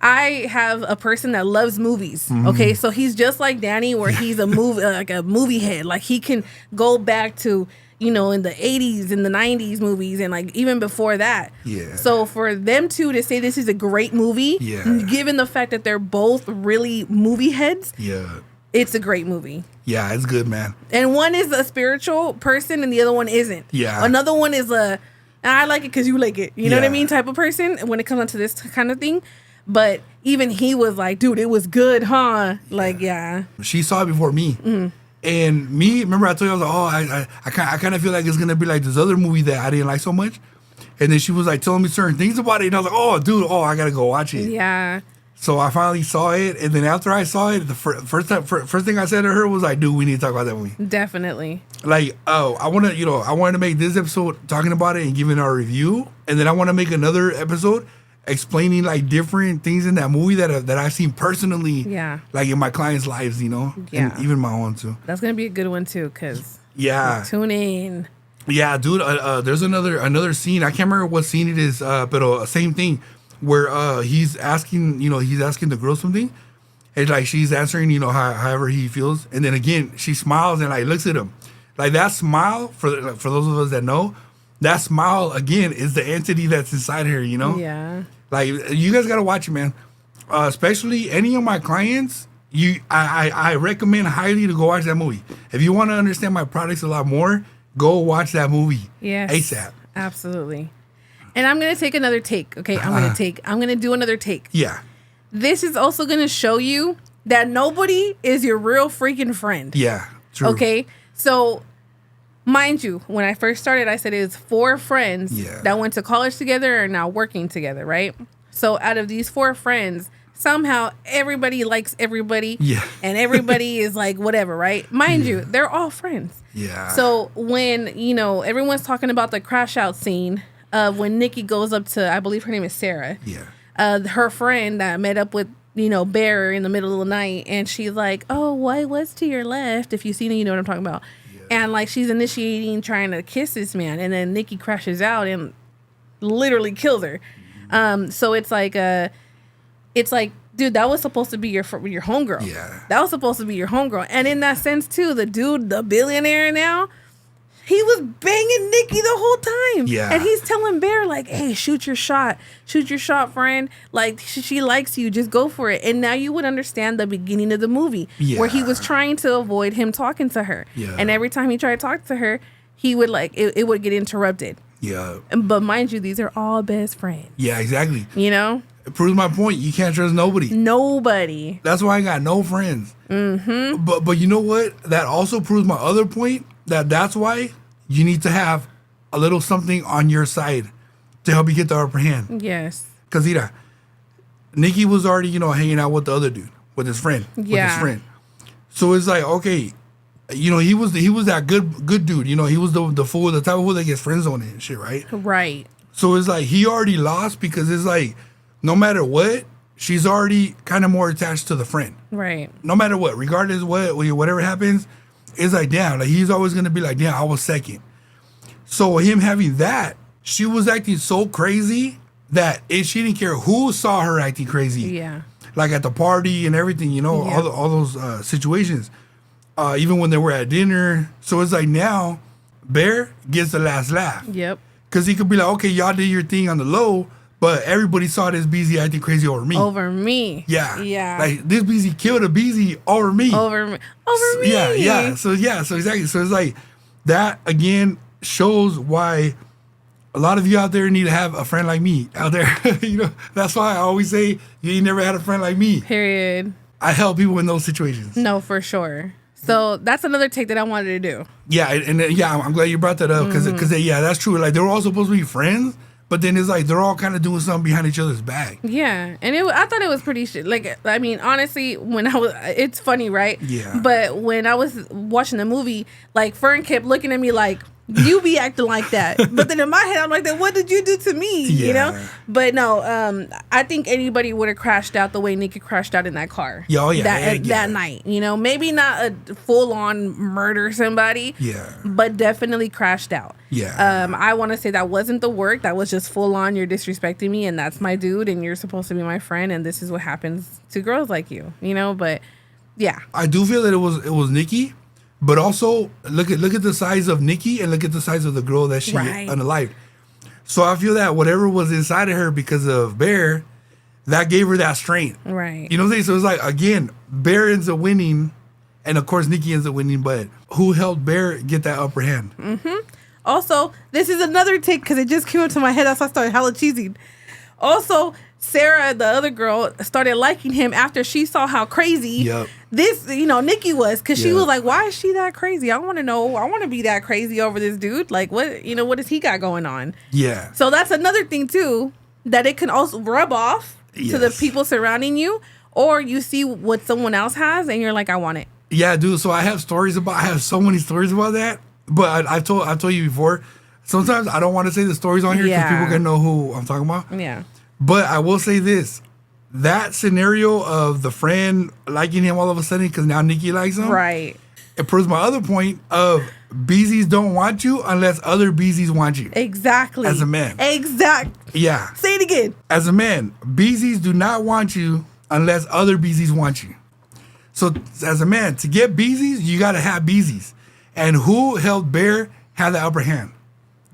[SPEAKER 2] I have a person that loves movies. Okay, so he's just like Danny, where he's a movie like a movie head. Like he can go back to in the 80s and the 90s movies, and like even before that.
[SPEAKER 1] Yeah.
[SPEAKER 2] So for them two to say this is a great movie, given the fact that they're both really movie heads, it's a great movie.
[SPEAKER 1] Yeah, it's good, man.
[SPEAKER 2] And one is a spiritual person, and the other one isn't.
[SPEAKER 1] Yeah.
[SPEAKER 2] Another one is I like it because you like it. You know what I mean? Type of person when it comes to this kind of thing. But even he was like, dude, it was good, huh? Like, yeah.
[SPEAKER 1] She saw it before me. And me, remember I told you, I was like, I kind of feel like it's going to be like this other movie that I didn't like so much. And then she was like telling me certain things about it. And I was like, oh, dude, I got to go watch it.
[SPEAKER 2] Yeah.
[SPEAKER 1] So I finally saw it. And then after I saw it, the first thing I said to her was like, dude, we need to talk about that movie.
[SPEAKER 2] Definitely.
[SPEAKER 1] Like, I wanted to make this episode talking about it and giving our review. And then I want to make another episode explaining like different things in that movie that I've seen personally, like in my clients' lives, and even my own too.
[SPEAKER 2] That's gonna be a good one too, cause tune in.
[SPEAKER 1] Yeah, dude. There's another scene. I can't remember what scene it is, but same thing where he's asking the girl something, and like she's answering, however he feels, and then again she smiles and like looks at him, like that smile for those of us that know. That smile, again, is the entity that's inside her,
[SPEAKER 2] Yeah.
[SPEAKER 1] Like, you guys got to watch it, man. Especially any of my clients, I recommend highly to go watch that movie. If you want to understand my products a lot more, go watch that movie.
[SPEAKER 2] Yes.
[SPEAKER 1] ASAP.
[SPEAKER 2] Absolutely. And I'm going to take another take, okay? I'm going to do another take.
[SPEAKER 1] Yeah.
[SPEAKER 2] This is also going to show you that nobody is your real freaking friend.
[SPEAKER 1] Yeah, true.
[SPEAKER 2] Okay? So... mind you, when I first started, I said it was 4 friends that went to college together and are now working together, right? So out of these 4 friends, somehow everybody likes everybody.
[SPEAKER 1] Yeah.
[SPEAKER 2] And everybody is like whatever, right? Mind you, they're all friends.
[SPEAKER 1] Yeah.
[SPEAKER 2] So when, everyone's talking about the crash out scene of when Nikki goes up to, I believe her name is Sarah.
[SPEAKER 1] Yeah.
[SPEAKER 2] Her friend that met up with, Bear in the middle of the night. And she's like, oh, why was to your left? If you see me, you know what I'm talking about. And like she's initiating trying to kiss this man, and then Nikki crashes out and literally kills her. So it's like, dude, that was supposed to be your homegirl.
[SPEAKER 1] Yeah,
[SPEAKER 2] that was supposed to be your homegirl. And in that sense too, the dude, the billionaire now, he was banging Nikki the whole time.
[SPEAKER 1] Yeah,
[SPEAKER 2] and he's telling Bear like, "Hey, shoot your shot, friend. Like she likes you, just go for it." And now you would understand the beginning of the movie where he was trying to avoid him talking to her. Yeah, and every time he tried to talk to her, he would like it would get interrupted.
[SPEAKER 1] Yeah, but
[SPEAKER 2] mind you, these are all best friends.
[SPEAKER 1] Yeah, exactly.
[SPEAKER 2] It
[SPEAKER 1] proves my point. You can't trust nobody.
[SPEAKER 2] Nobody.
[SPEAKER 1] That's why I got no friends. Mm-hmm. But you know what? That also proves my other point. That's why you need to have a little something on your side to help you get the upper hand.
[SPEAKER 2] Yes.
[SPEAKER 1] Because Nikki was already, you know, hanging out with the other dude, with his friend.
[SPEAKER 2] Yeah.
[SPEAKER 1] So it's like, okay, you know, he was that good dude. You know, he was the fool, the type of fool that gets friend zoned and shit, right?
[SPEAKER 2] Right.
[SPEAKER 1] So it's like he already lost because it's like, no matter what, she's already kind of more attached to the friend.
[SPEAKER 2] Right.
[SPEAKER 1] No matter what, regardless of whatever happens, it's like, damn, like he's always gonna be like, damn, I was second. So him having that, she was acting so crazy that she didn't care who saw her acting crazy.
[SPEAKER 2] Yeah.
[SPEAKER 1] Like at the party and everything, you know,
[SPEAKER 2] Yeah.
[SPEAKER 1] all those situations. Even when they were at dinner. So it's like now, Bear gets the last laugh.
[SPEAKER 2] Yep.
[SPEAKER 1] Because he could be like, okay, y'all did your thing on the low, but everybody saw this BZ acting crazy over me.
[SPEAKER 2] Over me.
[SPEAKER 1] Yeah.
[SPEAKER 2] Yeah.
[SPEAKER 1] Like this BZ killed a BZ over me.
[SPEAKER 2] Over me. Over me.
[SPEAKER 1] Yeah. So exactly. So it's like that again shows why a lot of you out there need to have a friend like me out there. You know, that's why I always say you ain't never had a friend like me.
[SPEAKER 2] Period.
[SPEAKER 1] I help people in those situations.
[SPEAKER 2] No, for sure. So that's another take that I wanted to do.
[SPEAKER 1] Yeah, and I'm glad you brought that up because that's true. Like they were all supposed to be friends, but then it's like they're all kind of doing something behind each other's back.
[SPEAKER 2] Yeah, and I thought it was pretty shit. Like, I mean, honestly, it's funny, right?
[SPEAKER 1] Yeah.
[SPEAKER 2] But when I was watching the movie, like Fern kept looking at me like, you be acting like that. But then in my head, I'm like, then what did you do to me? You know?
[SPEAKER 1] Yeah.
[SPEAKER 2] But no, I think anybody would have crashed out the way Nikki crashed out in that car.
[SPEAKER 1] Yeah, oh, yeah,
[SPEAKER 2] that night. You know, maybe not a full on murder somebody.
[SPEAKER 1] Yeah.
[SPEAKER 2] But definitely crashed out.
[SPEAKER 1] Yeah.
[SPEAKER 2] I want to say that wasn't the work. That was just full on. You're disrespecting me, and that's my dude, and you're supposed to be my friend, and this is what happens to girls like you. You know, but yeah.
[SPEAKER 1] I do feel that it was Nikki, but also look at the size of Nikki and look at the size of the girl that she unalived. So I feel that whatever was inside of her because of Bear, that gave her that strength.
[SPEAKER 2] Right.
[SPEAKER 1] You know what I'm saying? So it's like, again, Bear ends up winning, and of course Nikki ends up winning, but who helped Bear get that upper hand?
[SPEAKER 2] Also, this is another take because it just came into my head. That's why I started hella cheesing. Also, Sarah, the other girl, started liking him after she saw how crazy
[SPEAKER 1] Yep.
[SPEAKER 2] this, Nikki was. Because she
[SPEAKER 1] Yep.
[SPEAKER 2] was like, why is she that crazy? I want to know. I want to be that crazy over this dude. Like, what does he got going on?
[SPEAKER 1] Yeah.
[SPEAKER 2] So that's another thing, too, that it can also rub off to the
[SPEAKER 1] Yes.
[SPEAKER 2] people surrounding you. Or you see what someone else has and you're like, I want it.
[SPEAKER 1] Yeah, dude. So I have so many stories about that. But I've told you before, sometimes I don't want to say the stories on here because
[SPEAKER 2] Yeah.
[SPEAKER 1] people can know who I'm talking about.
[SPEAKER 2] Yeah.
[SPEAKER 1] But I will say this. That scenario of the friend liking him all of a sudden because now Nikki likes him.
[SPEAKER 2] Right.
[SPEAKER 1] It proves my other point of BZs don't want you unless other BZs want you.
[SPEAKER 2] Exactly.
[SPEAKER 1] As a man. Yeah.
[SPEAKER 2] Say it again.
[SPEAKER 1] As a man, BZs do not want you unless other BZs want you. So as a man, to get BZs, you got to have BZs. And who helped Bear have the upper hand?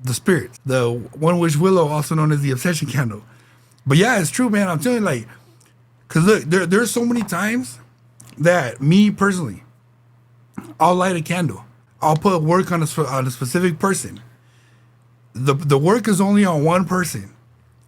[SPEAKER 1] The spirits. The one which Willow, also known as the obsession candle. But yeah, it's true, man. I'm telling you, like, because look, there's so many times that me personally, I'll light a candle. I'll put work on a specific person. The work is only on one person.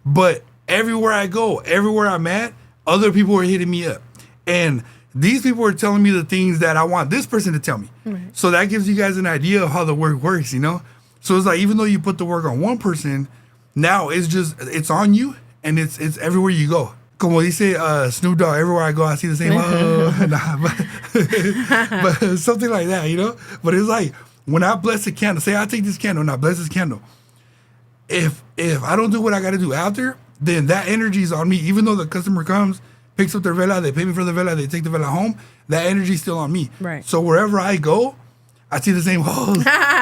[SPEAKER 1] But everywhere I go, everywhere I'm at, other people are hitting me up. And these people are telling me the things that I want this person to tell me. Right. So that gives you guys an idea of how the work works, you know? So it's like, even though you put the work on one person, now it's on you and it's everywhere you go. Como dice Snoop Dogg, everywhere I go, I see the same, but something like that, you know? But it's like, when I bless a candle, say I take this candle and I bless this candle, if I don't do what I got to do after, then that energy is on me. Even though the customer comes, picks up their vela, they pay me for the vela, they take the vela home, that energy is still on me.
[SPEAKER 2] Right.
[SPEAKER 1] So wherever I go, I see the same hoes.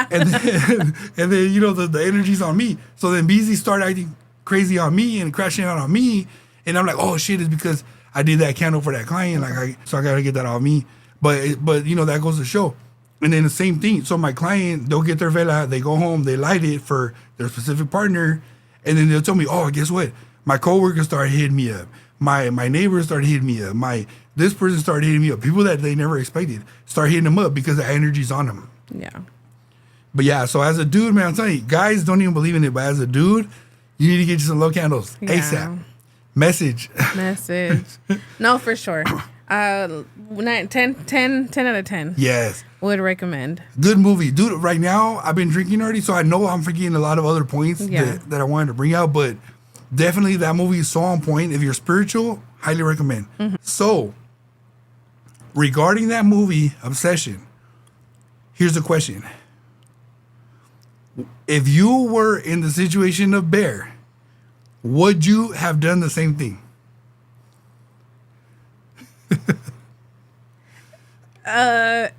[SPEAKER 1] and then the energy's on me. So then BZ start acting crazy on me and crashing out on me. And I'm like, oh shit, it's because I did that candle for that client. So I got to get that off me. But that goes to show. And then the same thing. So my client, they'll get their vela, they go home, they light it for their specific partner. And then they'll tell me, oh, guess what? My coworkers started hitting me up. My neighbors started hitting me up. This person started hitting me up. People that they never expected start hitting them up because the energy's on them.
[SPEAKER 2] Yeah.
[SPEAKER 1] But yeah, so as a dude, man, I'm telling you, guys don't even believe in it. But as a dude, you need to get you some low candles ASAP. Message.
[SPEAKER 2] No, for sure. 10 out of 10.
[SPEAKER 1] Yes.
[SPEAKER 2] Would recommend.
[SPEAKER 1] Good movie. Dude, right now, I've been drinking already, so I know I'm forgetting a lot of other points
[SPEAKER 2] Yeah.
[SPEAKER 1] that I wanted to bring out, but definitely that movie is so on point. If you're spiritual, highly recommend. So, regarding that movie, Obsession, here's the question. If you were in the situation of Bear, would you have done the same thing?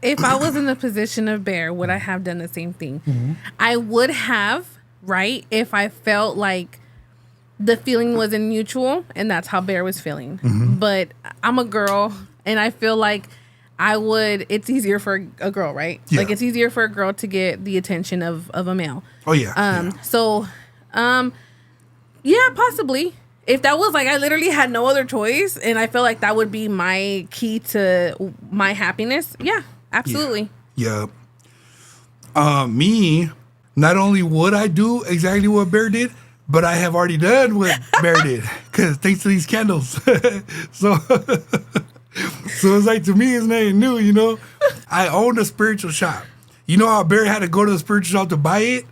[SPEAKER 2] If I was in the position of Bear, would I have done the same thing? I would have, right? If I felt like the feeling wasn't mutual and that's how Bear was feeling. But I'm a girl and I feel like it's easier for a girl, right?
[SPEAKER 1] Yeah.
[SPEAKER 2] Like it's easier for a girl to get the attention of a male.
[SPEAKER 1] Oh, yeah.
[SPEAKER 2] So, yeah, possibly. If that was like, I literally had no other choice and I feel like that would be my key to my happiness. Yeah, absolutely.
[SPEAKER 1] Yeah. Me, not only would I do exactly what Bear did, but I have already done what Bear did. Because thanks to these candles. So it's like, to me, it's nothing new, you know? I owned a spiritual shop. You know how Bear had to go to the spiritual shop to buy it?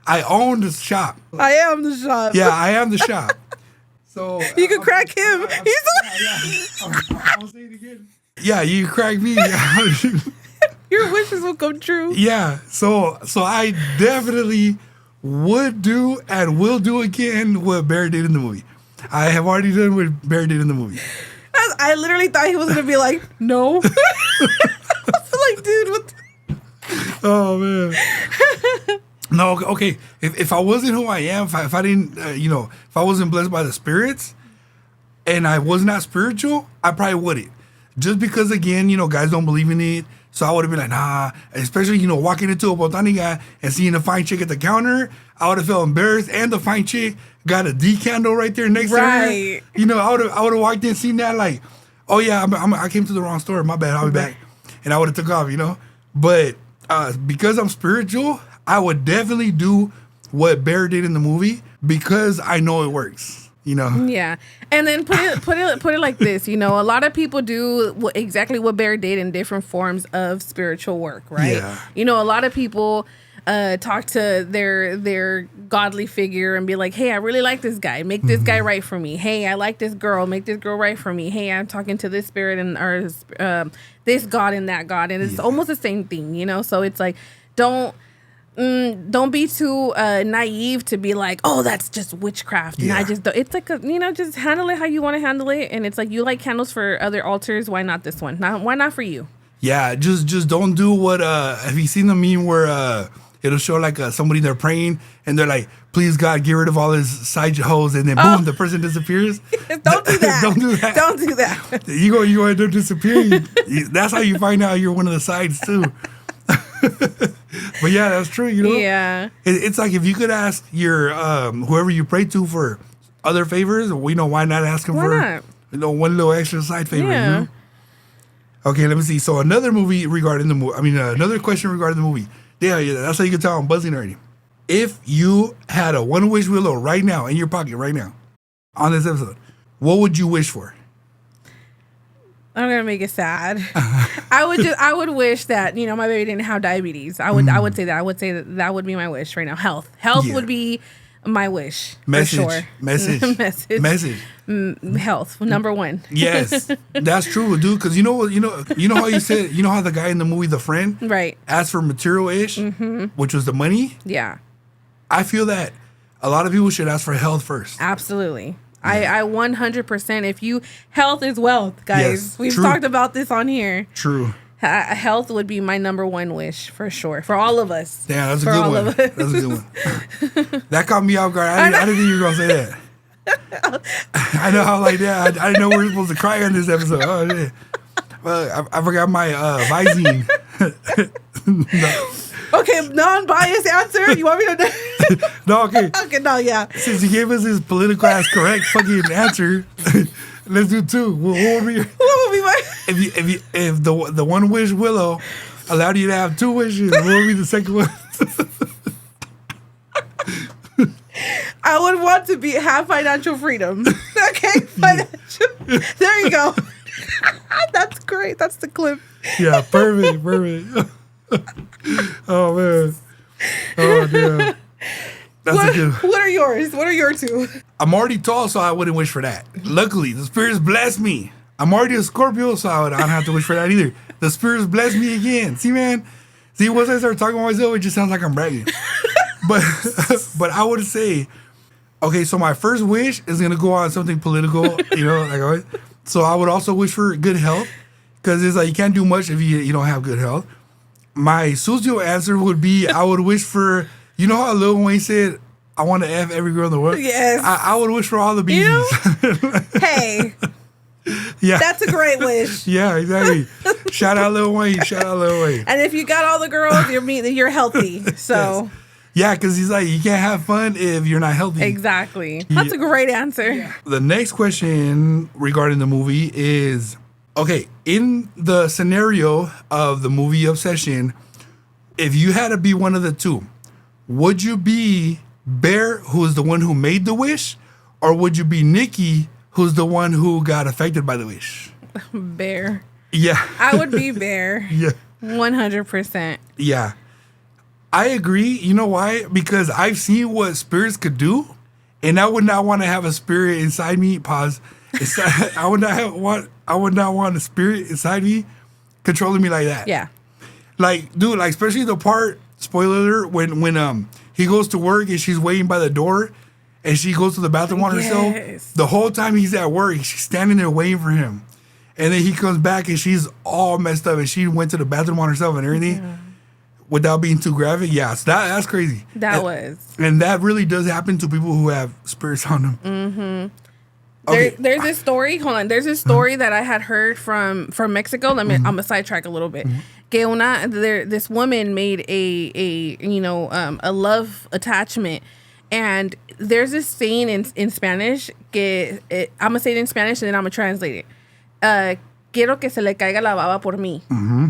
[SPEAKER 1] I owned the shop.
[SPEAKER 2] I am the shop.
[SPEAKER 1] Yeah, I am the shop. So
[SPEAKER 2] You can crack him.
[SPEAKER 1] I'll say it again. Yeah, you can crack me.
[SPEAKER 2] Your wishes will come true.
[SPEAKER 1] Yeah, so I definitely would do and will do again what Bear did in the movie. I have already done what Bear did in the movie.
[SPEAKER 2] I literally thought he was going to be like, no. I was like, dude, what
[SPEAKER 1] Oh man. No, okay. If I wasn't who I am, if I didn't, if I wasn't blessed by the spirits, and I was not spiritual, I probably wouldn't. Just because, again, guys don't believe in it. So I would have been like, nah. Especially, walking into a botanica and seeing a fine chick at the counter, I would have felt embarrassed. And the fine chick got a D candle right there next to her.
[SPEAKER 2] Right.
[SPEAKER 1] I would have walked in, seen that, like, oh yeah, I came to the wrong store. My bad. I'll be back. And I would have took off, But because I'm spiritual, I would definitely do what Bear did in the movie because I know it works.
[SPEAKER 2] Yeah, and then put it like this. A lot of people do exactly what Bear did in different forms of spiritual work, right?
[SPEAKER 1] Yeah.
[SPEAKER 2] A lot of people talk to their godly figure and be like, hey, I really like this guy. Make this guy right for me. Hey, I like this girl. Make this girl right for me. Hey, I'm talking to this spirit or this God and that God, and it's almost the same thing, So it's like, don't be too naive to be like, oh, that's just witchcraft.
[SPEAKER 1] Yeah.
[SPEAKER 2] And I just don't. It's like just handle it how you want to handle it. And it's like, you like candles for other altars. Why not this one? Why not for you?
[SPEAKER 1] Yeah, just don't do what. Have you seen the meme where it'll show like somebody they're praying and they're like, please God, get rid of all his side hoes, and then boom, the person disappears.
[SPEAKER 2] Don't do that.
[SPEAKER 1] Don't do that.
[SPEAKER 2] Don't do that.
[SPEAKER 1] You go to disappear. That's how you find out you're one of the sides too. But yeah, that's true.
[SPEAKER 2] Yeah.
[SPEAKER 1] It's like if you could ask your whoever you pray to for other favors, why not ask them
[SPEAKER 2] Why
[SPEAKER 1] for
[SPEAKER 2] not?
[SPEAKER 1] one little extra side favor?
[SPEAKER 2] Yeah.
[SPEAKER 1] Okay, let me see. So another movie regarding the movie. Another question regarding the movie. Yeah, that's how you can tell I'm buzzing already. If you had a one wish willow right now in your pocket right now on this episode, what would you wish for?
[SPEAKER 2] I'm gonna make it sad. I would wish that my baby didn't have diabetes. I would say that. I would say that would be my wish right now. Health
[SPEAKER 1] Yeah.
[SPEAKER 2] would be my wish.
[SPEAKER 1] Message.
[SPEAKER 2] For sure.
[SPEAKER 1] Message. Message.
[SPEAKER 2] Health number one.
[SPEAKER 1] Yes, that's true, dude. Because you know how you said, how the guy in the movie The Friend,
[SPEAKER 2] Right.
[SPEAKER 1] asked for material-ish, which was the money.
[SPEAKER 2] Yeah.
[SPEAKER 1] I feel that a lot of people should ask for health first.
[SPEAKER 2] Absolutely. I 100%. If you health is wealth, guys.
[SPEAKER 1] Yes,
[SPEAKER 2] We've
[SPEAKER 1] true.
[SPEAKER 2] talked about this on here.
[SPEAKER 1] True.
[SPEAKER 2] Health would be my number one wish for sure for all of us.
[SPEAKER 1] Damn, that's a
[SPEAKER 2] For
[SPEAKER 1] good
[SPEAKER 2] all
[SPEAKER 1] one.
[SPEAKER 2] of us.
[SPEAKER 1] That's a good one. That caught me off guard. I didn't think you were gonna say that. I know how like that. I didn't know we were supposed to cry on this episode. Oh yeah. Well, I forgot my Visine. No.
[SPEAKER 2] Okay, non-biased answer. You want me to?
[SPEAKER 1] No, okay.
[SPEAKER 2] Okay, no, yeah.
[SPEAKER 1] Since he gave us his political ass correct fucking answer, let's do two. What would be
[SPEAKER 2] What would be my?
[SPEAKER 1] if the one wish willow allowed you to have two wishes? What would be the second one?
[SPEAKER 2] I would want to have financial freedom. Okay, financial. There you go. That's great. That's the clip.
[SPEAKER 1] Yeah, perfect. Oh man. Oh damn. That's a good.
[SPEAKER 2] What are yours? What are your two?
[SPEAKER 1] I'm already tall, so I wouldn't wish for that. Luckily, the spirits blessed me. I'm already a Scorpio, so I don't have to wish for that either. The spirits blessed me again. See, man. See, once I start talking about myself, it just sounds like I'm bragging. but I would say, okay, so my first wish is gonna go on something political, you know, like always. So I would also wish for good health, because it's like you can't do much if you don't have good health. My Sucio answer would be I would wish for, you know how Lil Wayne said, I want to F every girl in the world?
[SPEAKER 2] Yes.
[SPEAKER 1] I would wish for all the
[SPEAKER 2] You
[SPEAKER 1] BZs.
[SPEAKER 2] Hey,
[SPEAKER 1] Yeah.
[SPEAKER 2] that's a great wish.
[SPEAKER 1] Yeah, exactly. Shout out Lil Wayne.
[SPEAKER 2] And if you got all the girls, you're healthy. So
[SPEAKER 1] Yeah, because he's like, you can't have fun if you're not healthy.
[SPEAKER 2] exactly. That's a great answer.
[SPEAKER 1] The next question regarding the movie is, okay, in the scenario of the movie Obsession, if you had to be one of the two, would you be Bear, who's the one who made the wish, or would you be Nikki, who's the one who got affected by the wish?
[SPEAKER 2] Bear.
[SPEAKER 1] Yeah.
[SPEAKER 2] I would be Bear.
[SPEAKER 1] Yeah.
[SPEAKER 2] 100%.
[SPEAKER 1] Yeah. I agree. You know why? Because I've seen what spirits could do, and I would not want to have a spirit inside me. Pause. I would not want a spirit inside me controlling me like that.
[SPEAKER 2] Yeah.
[SPEAKER 1] Like, dude, like especially the part, spoiler alert, when he goes to work and she's waiting by the door and she goes to the bathroom on herself.
[SPEAKER 2] Yes.
[SPEAKER 1] The whole time he's at work, she's standing there waiting for him. And then he comes back and she's all messed up and she went to the bathroom on herself and everything without being too graphic. Yeah, so that's crazy. And that really does happen to people who have spirits on them.
[SPEAKER 2] Mm-hmm.
[SPEAKER 1] Okay.
[SPEAKER 2] There's this story. Hold on. There's this story that I had heard from Mexico. I'm gonna sidetrack a little bit. This woman made a love attachment, and there's this saying in Spanish. I'm gonna say it in Spanish and then I'm gonna translate it. Quiero que se le caiga la baba por mí.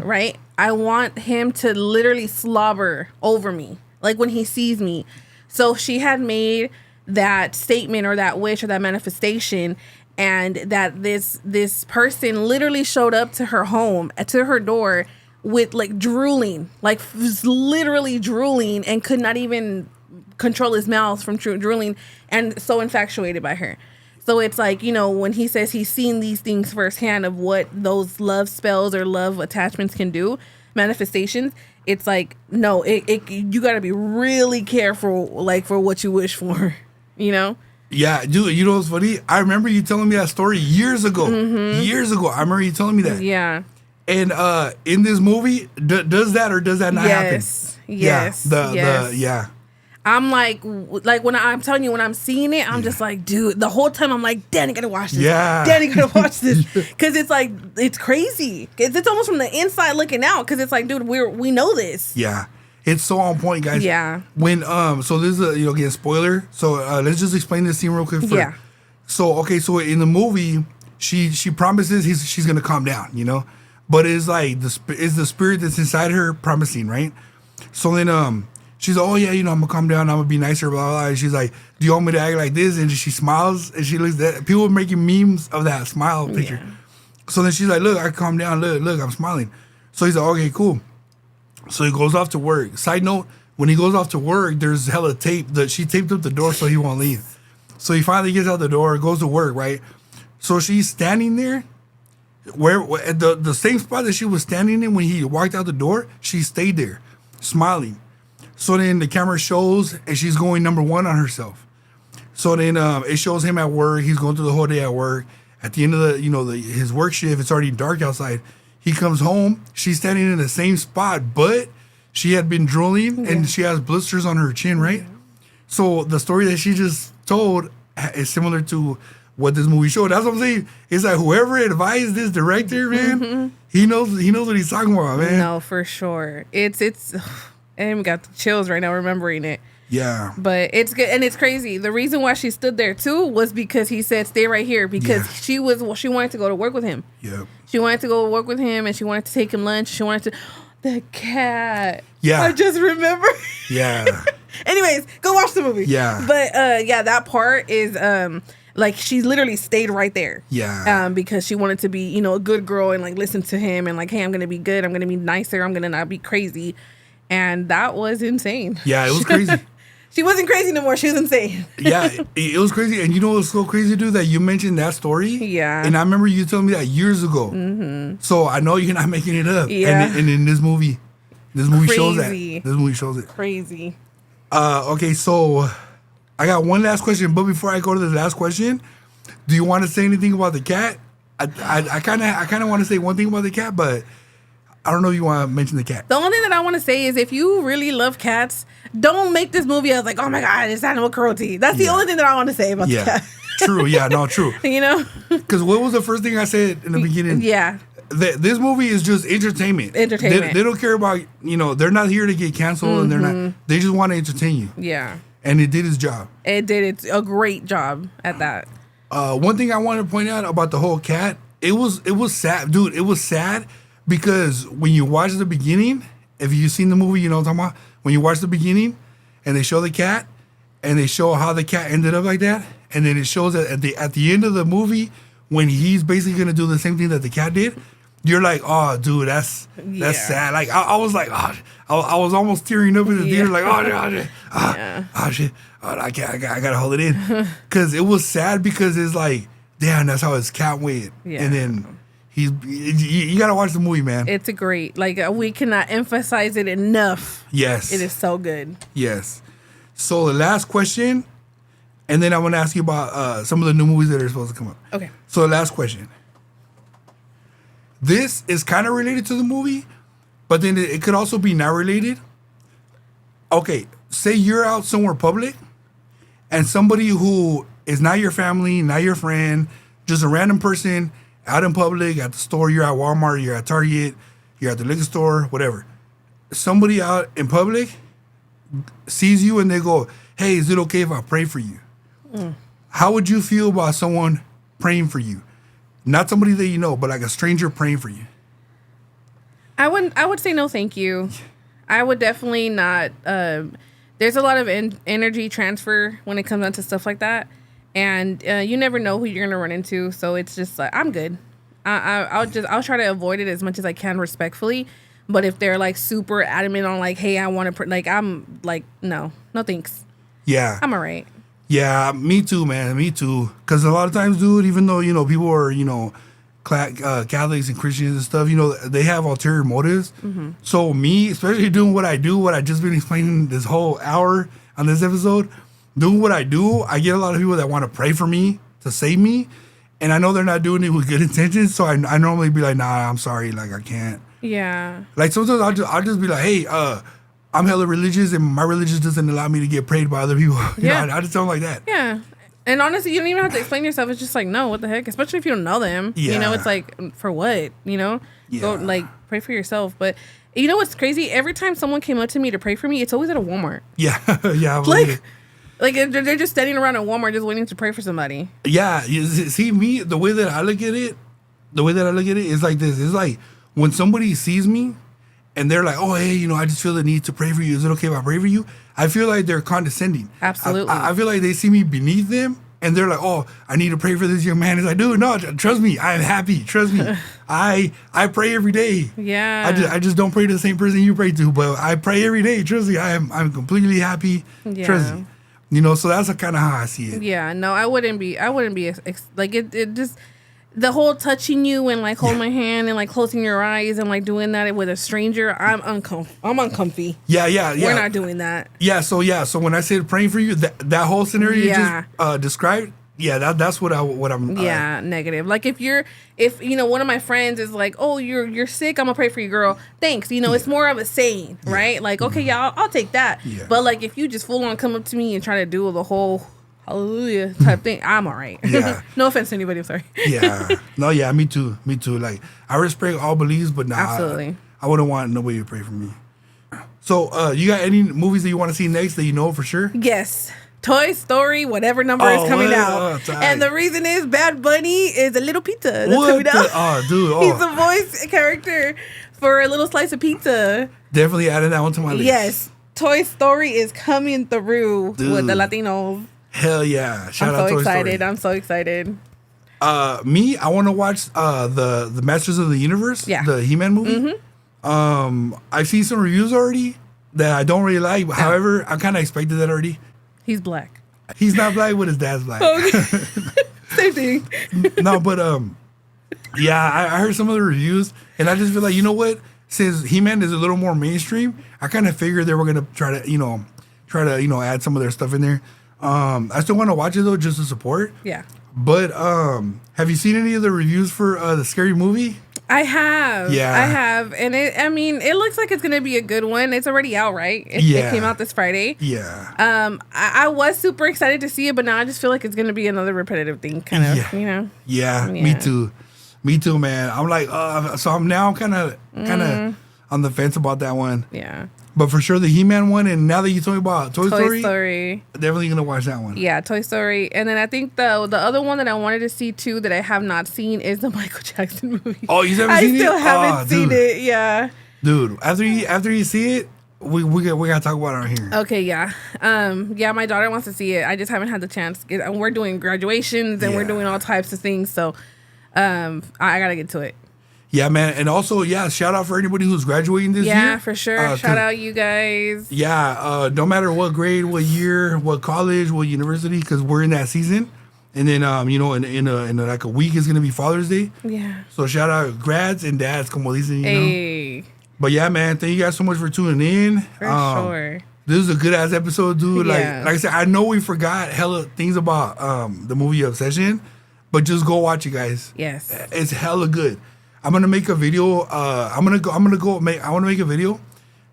[SPEAKER 2] Right? I want him to literally slobber over me, like when he sees me. So she had made that statement or that wish or that manifestation, and that this person literally showed up to her home, to her door, with like drooling, like literally drooling, and could not even control his mouth from drooling, and so infatuated by her. So it's like, you know, when he says he's seen these things firsthand of what those love spells or love attachments can do, manifestations, it's like, no, you got to be really careful, like, for what you wish for, you know?
[SPEAKER 1] Yeah, dude, you know what's funny? I remember you telling me that story years ago. Years ago. I remember you telling me that.
[SPEAKER 2] Yeah.
[SPEAKER 1] And in this movie, does that or does that not happen?
[SPEAKER 2] Yes.
[SPEAKER 1] Yeah.
[SPEAKER 2] I'm like when I'm telling you, when I'm seeing it, I'm just like, dude, the whole time I'm like, Danny, gotta watch this.
[SPEAKER 1] Yeah.
[SPEAKER 2] Danny, gotta watch this. Because it's like, it's crazy. It's almost from the inside looking out. Because it's like, dude, we know this.
[SPEAKER 1] Yeah. It's so on point, guys.
[SPEAKER 2] Yeah.
[SPEAKER 1] When so this is again, spoiler. So let's just explain this scene real quick.
[SPEAKER 2] Yeah.
[SPEAKER 1] So so in the movie, she promises she's gonna calm down, you know, but it's like it's the spirit that's inside her promising, right? So then she's like, oh yeah, you know, I'm gonna calm down, I'm gonna be nicer, blah blah. And she's like, do you want me to act like this? And she smiles and she looks at people are making memes of that smile picture.
[SPEAKER 2] Yeah.
[SPEAKER 1] So then she's like, look, I calm down, look, I'm smiling. So he's like, okay, cool. So he goes off to work. Side note, when he goes off to work, there's hella tape that she taped up the door so he won't leave. So he finally gets out the door, goes to work, right? So she's standing there where at the same spot that she was standing in when he walked out the door, she stayed there, smiling. So then the camera shows and she's going number one on herself. So then it shows him at work. He's going through the whole day at work. At the end of his work shift, it's already dark outside. He comes home. She's standing in the same spot, but she had been drooling and she has blisters on her chin, right? So the story that she just told is similar to what this movie showed. That's what I'm saying. It's like whoever advised this director, man, he knows what he's talking about, man.
[SPEAKER 2] No, for sure. It's I even got the chills right now remembering it.
[SPEAKER 1] Yeah.
[SPEAKER 2] But it's good and it's crazy. The reason why she stood there too was because he said stay right here because she wanted to go to work with him.
[SPEAKER 1] Yep.
[SPEAKER 2] She wanted to go work with him and she wanted to take him lunch. She wanted to the cat.
[SPEAKER 1] Yeah.
[SPEAKER 2] I just remember.
[SPEAKER 1] Yeah.
[SPEAKER 2] Anyways, go watch the movie.
[SPEAKER 1] Yeah.
[SPEAKER 2] But yeah, that part is like she literally stayed right there.
[SPEAKER 1] Yeah.
[SPEAKER 2] Because she wanted to be, you know, a good girl and like listen to him and like, hey, I'm gonna be good. I'm gonna be nicer. I'm gonna not be crazy. And that was insane.
[SPEAKER 1] Yeah, it was crazy.
[SPEAKER 2] She wasn't crazy no more. She was insane.
[SPEAKER 1] Yeah, it was crazy. And you know what's so crazy, dude, that you mentioned that story?
[SPEAKER 2] Yeah.
[SPEAKER 1] And I remember you telling me that years ago. Mm-hmm. So I know you're not making it up.
[SPEAKER 2] Yeah.
[SPEAKER 1] And in this movie shows that.
[SPEAKER 2] Crazy.
[SPEAKER 1] This movie shows it.
[SPEAKER 2] Crazy.
[SPEAKER 1] Okay, so I got one last question. But before I go to the last question, do you want to say anything about the cat? I kind of want to say one thing about the cat, but I don't know if you want to mention the cat.
[SPEAKER 2] The only thing that I want to say is if you really love cats, don't make this movie as like, oh my God, it's animal cruelty. That's the only thing that I want to say about the
[SPEAKER 1] Yeah,
[SPEAKER 2] cat.
[SPEAKER 1] true. Yeah, no, true.
[SPEAKER 2] You know?
[SPEAKER 1] Because what was the first thing I said in the beginning?
[SPEAKER 2] Yeah.
[SPEAKER 1] This movie is just entertainment.
[SPEAKER 2] Entertainment.
[SPEAKER 1] They don't care about, you know, they're not here to get canceled, and they're not. They just want to entertain you.
[SPEAKER 2] Yeah.
[SPEAKER 1] And it did its job.
[SPEAKER 2] It did. It's a great job at that.
[SPEAKER 1] One thing I want to point out about the whole cat, it was sad, dude. It was sad because when you watch the beginning, if you've seen the movie, you know what I'm talking about. When you watch the beginning, and they show the cat, and they show how the cat ended up like that, and then it shows that at the end of the movie when he's basically gonna do the same thing that the cat did, you're like, oh, dude, that's sad. Like I was like, oh, I was almost tearing up in the theater, like, oh shit, I gotta hold it in, because it was sad because it's like, damn, that's how his cat went, and then you gotta watch the movie, man.
[SPEAKER 2] It's a great, like we cannot emphasize it enough.
[SPEAKER 1] Yes,
[SPEAKER 2] It is so good.
[SPEAKER 1] yes. So the last question, and then I'm gonna ask you about some of the new movies that are supposed to come up.
[SPEAKER 2] Okay.
[SPEAKER 1] So the last question. This is kind of related to the movie, but then it could also be not related. Okay, say you're out somewhere public, and somebody who is not your family, not your friend, just a random person out in public, at the store, you're at Walmart, you're at Target, you're at the liquor store, whatever. Somebody out in public sees you and they go, hey, is it okay if I pray for you? How would you feel about someone praying for you? Not somebody that you know, but like a stranger praying for you.
[SPEAKER 2] I would say no, thank you. I would definitely not. There's a lot of energy transfer when it comes down to stuff like that, and you never know who you're gonna run into. So it's just like, I'm good. I'll try to avoid it as much as I can respectfully. But if they're like super adamant on like, hey, I want to like, I'm like, no thanks.
[SPEAKER 1] Yeah.
[SPEAKER 2] I'm all right.
[SPEAKER 1] Yeah, me too, man. Me too. Because a lot of times, dude, even though, you know, people are, you know, Catholics and Christians and stuff, you know, they have ulterior motives. Mm-hmm. So me, especially doing what I do, what I just been explaining this whole hour on this episode, doing what I do, I get a lot of people that want to pray for me to save me. And I know they're not doing it with good intentions. So I normally be like, nah, I'm sorry. Like, I can't.
[SPEAKER 2] Yeah.
[SPEAKER 1] Like, sometimes I'll just be like, hey, I'm hella religious and my religion doesn't allow me to get prayed by other people. You know, I just tell them like that.
[SPEAKER 2] Yeah. And honestly, you don't even have to explain yourself. It's just like, no, what the heck? Especially if you don't know them.
[SPEAKER 1] Yeah.
[SPEAKER 2] You know, it's like, for what? You know?
[SPEAKER 1] Yeah.
[SPEAKER 2] Go, like, pray for yourself. But you know what's crazy? Every time someone came up to me to pray for me, it's always at a Walmart.
[SPEAKER 1] Yeah. Yeah. I believe it.
[SPEAKER 2] Like they're just standing around at Walmart just waiting to pray for somebody.
[SPEAKER 1] Yeah, you see, me, the way that I look at it is like this. It's like when somebody sees me and they're like, oh, hey, you know, I just feel the need to pray for you. Is it okay if I pray for you? I feel like they're condescending.
[SPEAKER 2] Absolutely.
[SPEAKER 1] I feel like they see me beneath them and they're like, oh, I need to pray for this young man. It's like, dude, no, trust me. I am happy. Trust me. I pray every day.
[SPEAKER 2] Yeah.
[SPEAKER 1] I just don't pray to the same person you pray to, but I pray every day. Trust me. I'm completely happy.
[SPEAKER 2] Yeah.
[SPEAKER 1] Trust me. You know, so that's kind of how I see it.
[SPEAKER 2] Yeah, no, I wouldn't be like it just the whole touching you and like holding my hand and like closing your eyes and like doing that with a stranger. I'm uncomfy.
[SPEAKER 1] Yeah.
[SPEAKER 2] We're not doing that.
[SPEAKER 1] So when I said praying for you, that whole scenario you just described, that's what I'm.
[SPEAKER 2] Yeah, negative. Like if you know one of my friends is like, oh, you're sick, I'm gonna pray for you, girl. Thanks. You know, it's more of a saying, right? Like, okay, yeah, I'll take that.
[SPEAKER 1] Yeah.
[SPEAKER 2] But like if you just full on come up to me and try to do the whole hallelujah type thing, I'm all right.
[SPEAKER 1] Yeah.
[SPEAKER 2] No offense to anybody, I'm sorry.
[SPEAKER 1] Yeah. No, yeah, me too. Like I respect all beliefs, but nah,
[SPEAKER 2] Absolutely.
[SPEAKER 1] I wouldn't want nobody to pray for me. So, you got any movies that you want to see next that you know for sure?
[SPEAKER 2] Yes. Toy Story, whatever number is coming out. And the reason is Bad Bunny is a little pizza. That's coming out.
[SPEAKER 1] Oh, dude.
[SPEAKER 2] He's a voice character for a little slice of pizza.
[SPEAKER 1] Definitely added that one to my list.
[SPEAKER 2] Yes. Toy Story is coming through with the
[SPEAKER 1] Dude.
[SPEAKER 2] Latinos.
[SPEAKER 1] Hell yeah! Shout
[SPEAKER 2] I'm
[SPEAKER 1] out
[SPEAKER 2] so
[SPEAKER 1] Toy
[SPEAKER 2] excited.
[SPEAKER 1] Story.
[SPEAKER 2] I'm so excited.
[SPEAKER 1] Me, I want to watch the Masters of the Universe,
[SPEAKER 2] Yeah.
[SPEAKER 1] the He-Man movie. I've seen some reviews already that I don't really like. However, I kind of expected that already.
[SPEAKER 2] He's black.
[SPEAKER 1] He's not black, but his dad's black.
[SPEAKER 2] Same thing.
[SPEAKER 1] No, but yeah, I heard some of the reviews, and I just feel like, you know what? Since He-Man is a little more mainstream, I kind of figured they were gonna try to add some of their stuff in there. I still want to watch it though, just to support.
[SPEAKER 2] Yeah.
[SPEAKER 1] But have you seen any of the reviews for the Scary Movie?
[SPEAKER 2] I have.
[SPEAKER 1] Yeah.
[SPEAKER 2] I have. And it looks like it's going to be a good one. It's already out, right? It
[SPEAKER 1] Yeah.
[SPEAKER 2] came out this Friday.
[SPEAKER 1] Yeah.
[SPEAKER 2] I was super excited to see it, but now I just feel like it's going to be another repetitive thing, kind of,
[SPEAKER 1] Yeah.
[SPEAKER 2] you know?
[SPEAKER 1] Yeah, me
[SPEAKER 2] Yeah.
[SPEAKER 1] too. Me too, man. I'm like, so I'm now kind of on the fence about that one.
[SPEAKER 2] Yeah.
[SPEAKER 1] But for sure, the He-Man one, and now that you told me about Toy
[SPEAKER 2] Toy
[SPEAKER 1] Story,
[SPEAKER 2] Story.
[SPEAKER 1] definitely gonna watch that one.
[SPEAKER 2] Yeah, Toy Story. And then I think the other one that I wanted to see too that I have not seen is the Michael Jackson movie.
[SPEAKER 1] Oh, you haven't
[SPEAKER 2] I
[SPEAKER 1] seen it?
[SPEAKER 2] still haven't
[SPEAKER 1] Oh,
[SPEAKER 2] seen
[SPEAKER 1] dude.
[SPEAKER 2] it. Yeah.
[SPEAKER 1] Dude, after you see it, we gotta talk about it on here.
[SPEAKER 2] Okay, yeah. Yeah, my daughter wants to see it. I just haven't had the chance. And we're doing graduations and we're
[SPEAKER 1] Yeah.
[SPEAKER 2] doing all types of things. So I gotta get to it.
[SPEAKER 1] Yeah, man, and also, yeah, shout out for anybody who's graduating this year.
[SPEAKER 2] Yeah, for sure.
[SPEAKER 1] 'Cause,
[SPEAKER 2] Shout out you guys.
[SPEAKER 1] Yeah, no matter what grade, what year, what college, what university, because we're in that season. And then, in like a week is gonna be Father's Day.
[SPEAKER 2] Yeah.
[SPEAKER 1] So shout out grads and dads, como dicen, you know.
[SPEAKER 2] Hey,
[SPEAKER 1] But yeah, man, thank you guys so much for tuning in.
[SPEAKER 2] for sure.
[SPEAKER 1] This is a good ass episode, dude.
[SPEAKER 2] Yeah.
[SPEAKER 1] Like I said, I know we forgot hella things about the movie Obsession, but just go watch it, guys.
[SPEAKER 2] Yes.
[SPEAKER 1] It's hella good. I'm gonna make a video. I want to make a video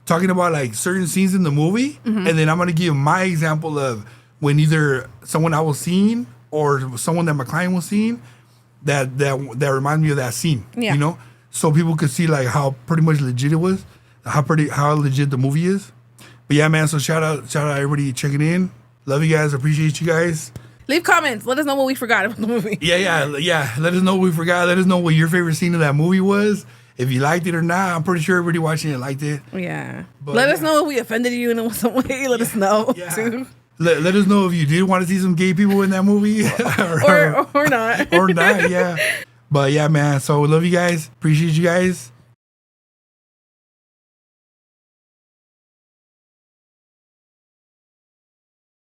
[SPEAKER 1] talking about like certain scenes in the movie,
[SPEAKER 2] Mm-hmm.
[SPEAKER 1] and then I'm gonna give my example of when either someone I was seeing or someone that my client was seeing that reminds me of that scene.
[SPEAKER 2] Yeah.
[SPEAKER 1] You know, so people could see like how pretty much legit it was, how legit the movie is. But yeah, man. So shout out everybody checking in. Love you guys. Appreciate you guys.
[SPEAKER 2] Leave comments. Let us know what we forgot about the movie.
[SPEAKER 1] Yeah. Let us know what we forgot. Let us know what your favorite scene of that movie was. If you liked it or not. I'm pretty sure everybody watching it liked it.
[SPEAKER 2] Yeah.
[SPEAKER 1] But
[SPEAKER 2] Let us
[SPEAKER 1] yeah.
[SPEAKER 2] know if we offended you in some way. Let us know
[SPEAKER 1] Yeah.
[SPEAKER 2] too.
[SPEAKER 1] Let us know if you did want to see some gay people in that movie.
[SPEAKER 2] Or not.
[SPEAKER 1] or not, yeah. But yeah, man. So we love you guys. Appreciate you guys.